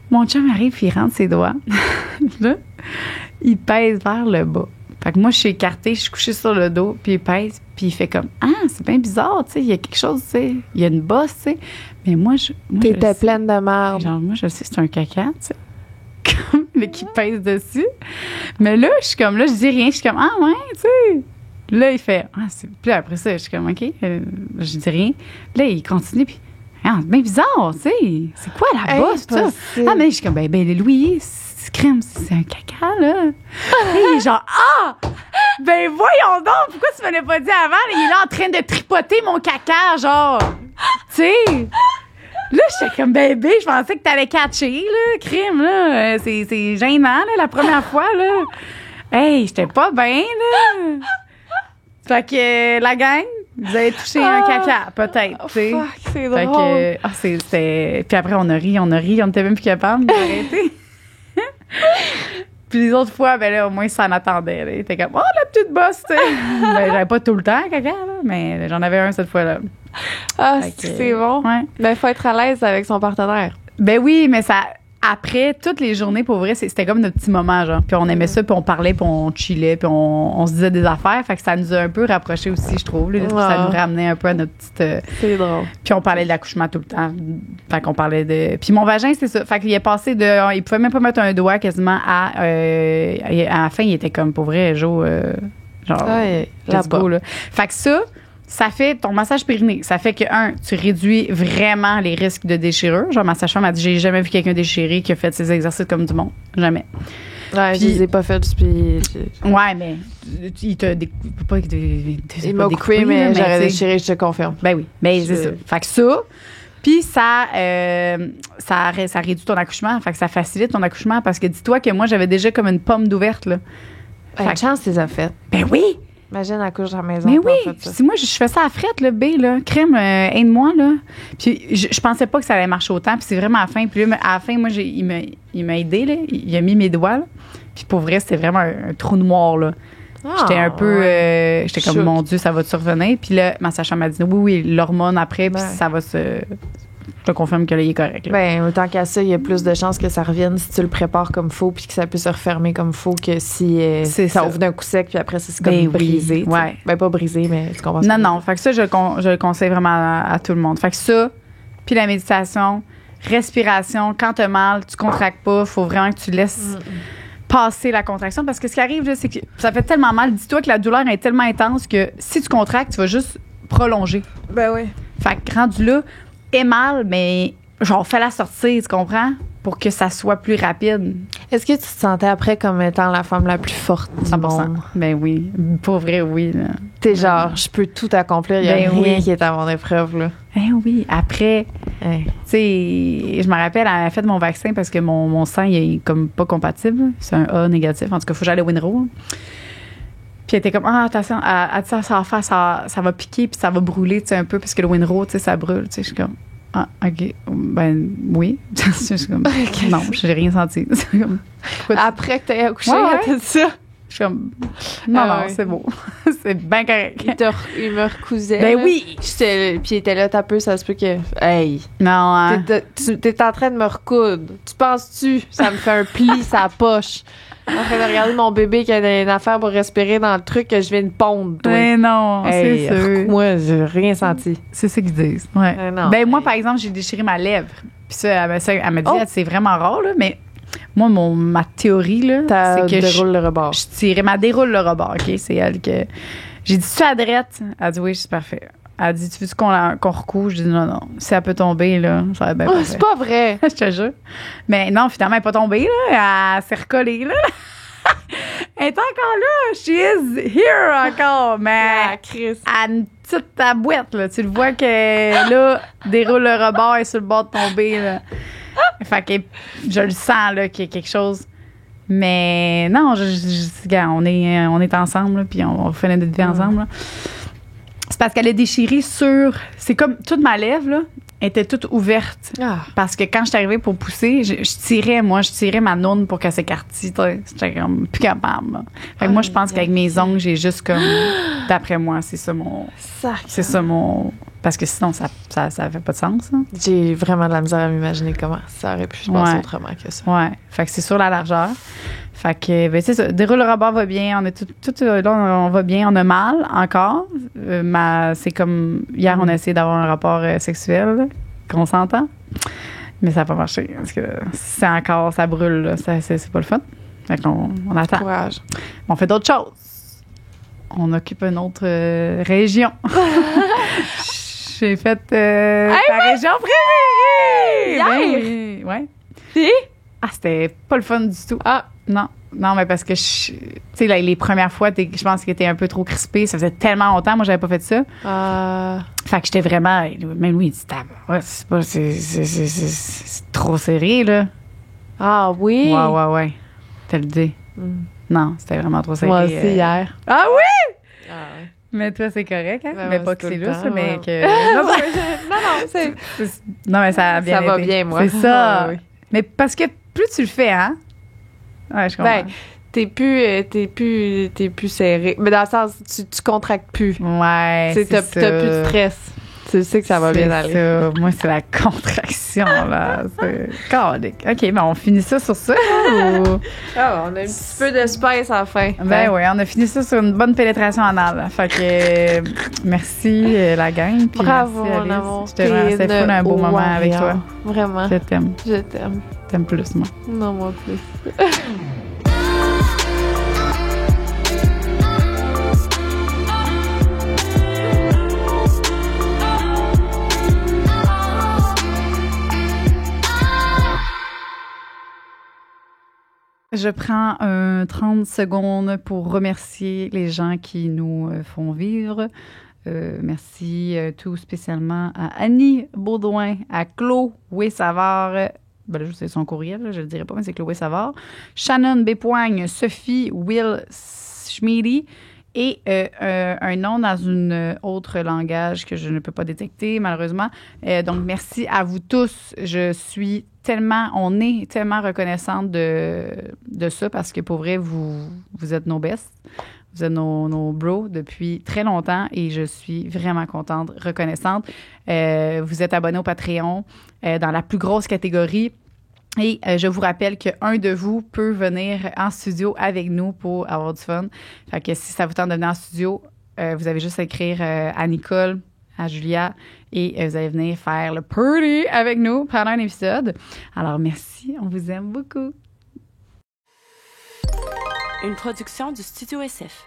Mon chum arrive puis il rentre ses doigts. Là, il pèse vers le bas. Fait que moi, je suis écartée, je suis couchée sur le dos puis il pèse puis il fait comme c'est bien bizarre, tu sais, il y a quelque chose, tu sais, il y a une bosse, tu sais. Mais moi,
t'étais pleine de merde.
Genre, moi, je sais, c'est un caca, tu sais. Mais qui pèse dessus. Mais là, je suis comme, là, je dis rien. Je suis comme, ouais, tu sais. Là, il fait, puis après ça, je suis comme, OK, je dis rien. Là, il continue, puis, c'est bien bizarre, tu sais. C'est quoi la bosse, ça? Mais je suis comme, ben, Louis, c'est crème, c'est un caca, là. Et genre, ben, voyons donc, pourquoi tu me l'as pas dit avant? Il est là en train de tripoter mon caca, genre, tu sais. Là, j'étais comme bébé, je pensais que t'allais catcher, là, crime, là. C'est gênant, là, la première fois, là. Hey, j'étais pas bien, là. Fait que la gang, vous avez touché un caca, peut-être, tu sais.
Fuck, c'est
fait
drôle.
Que, c'était... Puis après, on a ri, on était même plus capable d'arrêter. Puis les autres fois, ben là, au moins, ça en attendait, là. Il était comme, la petite bosse, tu sais. Ben, j'avais pas tout le temps, caca, là, mais j'en avais un cette fois-là.
C'est bon.
Ouais.
Ben, faut être à l'aise avec son partenaire.
Ben oui, mais ça... Après, toutes les journées, pour vrai, c'était comme notre petit moment, genre. Puis on aimait ça, puis on parlait, puis on chillait, puis on se disait des affaires. Fait que ça nous a un peu rapprochés aussi, je trouve. Là. Ça nous ramenait un peu à notre petite...
C'est drôle.
Puis on parlait de l'accouchement tout le temps. Fait qu'on parlait de... Puis mon vagin, c'est ça. Fait qu'il est passé de... Il pouvait même pas mettre un doigt quasiment à la fin, il était comme, pour vrai, Joe, genre, let's go, là. Fait que ça, ça fait ton massage périnée. Ça fait que, tu réduis vraiment les risques de déchirure. Genre, ma sage-femme m'a dit, j'ai jamais vu quelqu'un déchiré qui a fait ses exercices comme du monde. Jamais.
Ouais,
Puis-
je les ai pas fait, puis
Ouais, mais il t'a pas
il m'a coupé, mais j'aurais déchiré, je te confirme.
Ben oui, mais c'est ça. Fait que ça, puis ça réduit ton accouchement. Fait que ça facilite ton accouchement parce que dis-toi que moi, j'avais déjà comme une pomme d'ouverte, là.
Fait que chance, les a fait.
Ben oui!
Imagine accoucher à la maison.
Mais
pas
oui!
fait ça.
Si moi, je fais ça à frette, là, B, là, crème, aide-moi, là. Puis je pensais pas que ça allait marcher autant, puis c'est vraiment à la fin. Puis là, à la fin, moi, il m'a aidé, là. Il a mis mes doigts, là. Puis pour vrai, c'était vraiment un trou noir, là. J'étais un peu... j'étais comme,
Chouk.
mon Dieu, ça va te survenir. Puis là, ma sage-femme m'a dit, oui, l'hormone après, puis
Ouais.
ça va se... Je te confirme que là, il est correct, là.
Ben, autant qu'à ça, il y a plus de chances que ça revienne si tu le prépares comme faut puis que ça peut se refermer comme faut que si
C'est
ça
ça.
ouvre d'un coup sec puis après, ça, c'est comme
Ben oui,
brisé. tu sais.
ouais.
Ben, pas brisé, mais tu comprends ce
Non,
que je veux
non. Fait que ça, je le conseille vraiment à tout le monde. Fait que ça, puis la méditation, respiration, quand t'as mal, tu contractes pas, faut vraiment que tu laisses passer la contraction parce que ce qui arrive, là, c'est que ça fait tellement mal. Dis-toi que la douleur est tellement intense que si tu contractes, tu vas juste prolonger.
dire. Ben oui.
Fait que rendu là, aie mal, mais genre, fais-la sortir, tu comprends? Pour que ça soit plus rapide.
Est-ce que tu te sentais après comme étant la femme la plus forte du
100%.
monde?
Ben oui. Pour vrai, oui. Là.
T'es genre, je peux tout accomplir, il y a
Ben
rien
oui.
qui est à mon épreuve, là.
Ben oui. Après,
Hey.
tu sais, je me rappelle, elle a fait mon vaccin parce que mon sang, il est comme pas compatible. C'est un A négatif. En tout cas, il faut que j'aille au Winrow. Puis elle était comme, attention, elle dit ça va faire, ça va piquer puis ça va brûler, tu sais, un peu, parce que le Winrow, tu sais, ça brûle. Tu sais, je suis comme, OK. Ben, oui. Je suis comme, non, j'ai rien senti. C'est comme, pourquoi tu-
Après que t'aies accouché,
Ouais, ouais.
elle t'a dit ça.
Je suis comme, non,
Ah
non,
ouais.
c'est beau. C'est bien correct.
Il me recousait.
Ben
là.
oui.
Puis il était là, t'as peu, ça se peut que. Hey.
Non, hein.
T'es en train de me recoudre. Tu penses-tu? Ça me fait un pli, sa poche. En train de regarder mon bébé qui a une affaire pour respirer dans le truc que je viens de pondre. toi.
Mais non,
Hey,
c'est sûr.
moi, j'ai rien senti.
C'est ça qu'ils disent. Ouais.
Non,
Ben, moi,
hey.
par exemple, j'ai déchiré ma lèvre. Puis ça, elle m'a dit,
Oh.
c'est vraiment rare, là, mais moi, ma théorie, là,
T'as
c'est que
déroule le rebord.
je tirais ma déroule le rebord, OK? C'est elle que. J'ai dit, tu as drette? Elle dit, oui, c'est parfait. Elle dit, tu veux qu'on recouche? Je dis, non, non. Si elle peut tomber, là, ça va être bien
Oh,
parfait.
c'est pas vrai.
Je te jure. Mais non, finalement, elle n'est pas tombée, là. Elle s'est recollée, là. Elle est encore là. She is here encore. Mais
Ah, Chris.
à une petite tabouette, là. Tu le vois que, là, déroule le rebord et sur le bord de tomber, là. Fait que je le sens, là, qu'il y a quelque chose. Mais non, regarde, on est ensemble, là, puis on fait notre vie ensemble, là. C'est parce qu'elle a déchiré sur... C'est comme toute ma lèvre, là, était toute ouverte.
Ah.
Parce que quand je suis arrivée pour pousser, je tirais ma noune pour qu'elle s'écartille. J'étais comme plus capable. Là. Fait que moi, je pense qu'avec mes ongles, j'ai juste comme... D'après moi, c'est ça mon... Parce que sinon, ça fait pas de sens. Hein?
J'ai vraiment de la misère à m'imaginer comment ça aurait pu se passer
Ouais.
autrement que ça.
Ouais. Fait que c'est sur la largeur. Fait que, ben, c'est ça. Déroule le rebord va bien. On est tout là, on va bien. On a mal encore. C'est comme... Hier, on a essayé d'avoir un rapport sexuel, là, qu'on s'entend. Mais ça n'a pas marché. Parce que c'est encore... Ça brûle, là. C'est pas le fun. Fait qu'on attend.
Courage.
On fait d'autres choses. On occupe une autre région. J'ai fait ta région préférée!
Hier?
Ben oui, ouais.
Si?
Ah, c'était pas le fun du tout.
Ah.
Non, mais parce que, tu sais, les premières fois, je pense que t'es un peu trop crispé. Ça faisait tellement longtemps, moi, j'avais pas fait ça. Fait que j'étais vraiment... Même lui, il dit, c'est trop serré, là.
Ah oui?
Ouais. T'as le dit. Non, c'était vraiment trop serré.
Moi aussi, hier.
Ah oui?
Ah ouais.
Mais toi, c'est correct, hein?
Ouais,
Mais
ouais,
pas
c'est
que
tout
c'est
le
lousse,
temps,
mais
ouais.
que...
non, c'est...
Non, mais ça a bien
Ça va
été.
bien, moi.
C'est ça.
Ouais, ouais.
Mais parce que plus tu le fais, hein? Ouais, je comprends.
Ben, t'es plus serré. Mais dans le sens, tu contractes plus.
ouais,
Tu sais, t'as
ça.
plus de stress. Tu sais que ça va
C'est
bien aller.
ça. Moi, c'est la contraction, là. C'est calique. OK, ben on finit ça sur ça, là, ou...
Ah, on a un petit peu de space à la fin.
Ben oui, on a fini ça sur une bonne pénétration anale. Fait que merci, la gang. Puis
Bravo,
merci,
mon
Alice.
amour.
C'était fun un beau moment avec toi.
Vraiment.
Je t'aime.
Je t'aime.
T'aimes plus, moi.
Non, moi plus.
Je prends 30 secondes pour remercier les gens qui nous font vivre. Merci tout spécialement à Annie Baudouin, à Chloé Savard. Ben là, c'est son courriel, là, je le dirai pas, mais c'est Chloé Savard. Shannon Bépoigne, Sophie Will Schmiedy et un nom dans une autre langage que je ne peux pas détecter, malheureusement. Donc, merci à vous tous. On est tellement reconnaissante de ça parce que pour vrai, vous êtes nos bestes. Vous êtes nos bros depuis très longtemps et je suis vraiment contente, reconnaissante. Vous êtes abonnés au Patreon dans la plus grosse catégorie. Et je vous rappelle qu'un de vous peut venir en studio avec nous pour avoir du fun. Fait que si ça vous tente de venir en studio, vous avez juste à écrire à Nicole, à Julia, et vous allez venir faire le party avec nous pendant un épisode. Alors merci, on vous aime beaucoup.
Une production du Studio SF.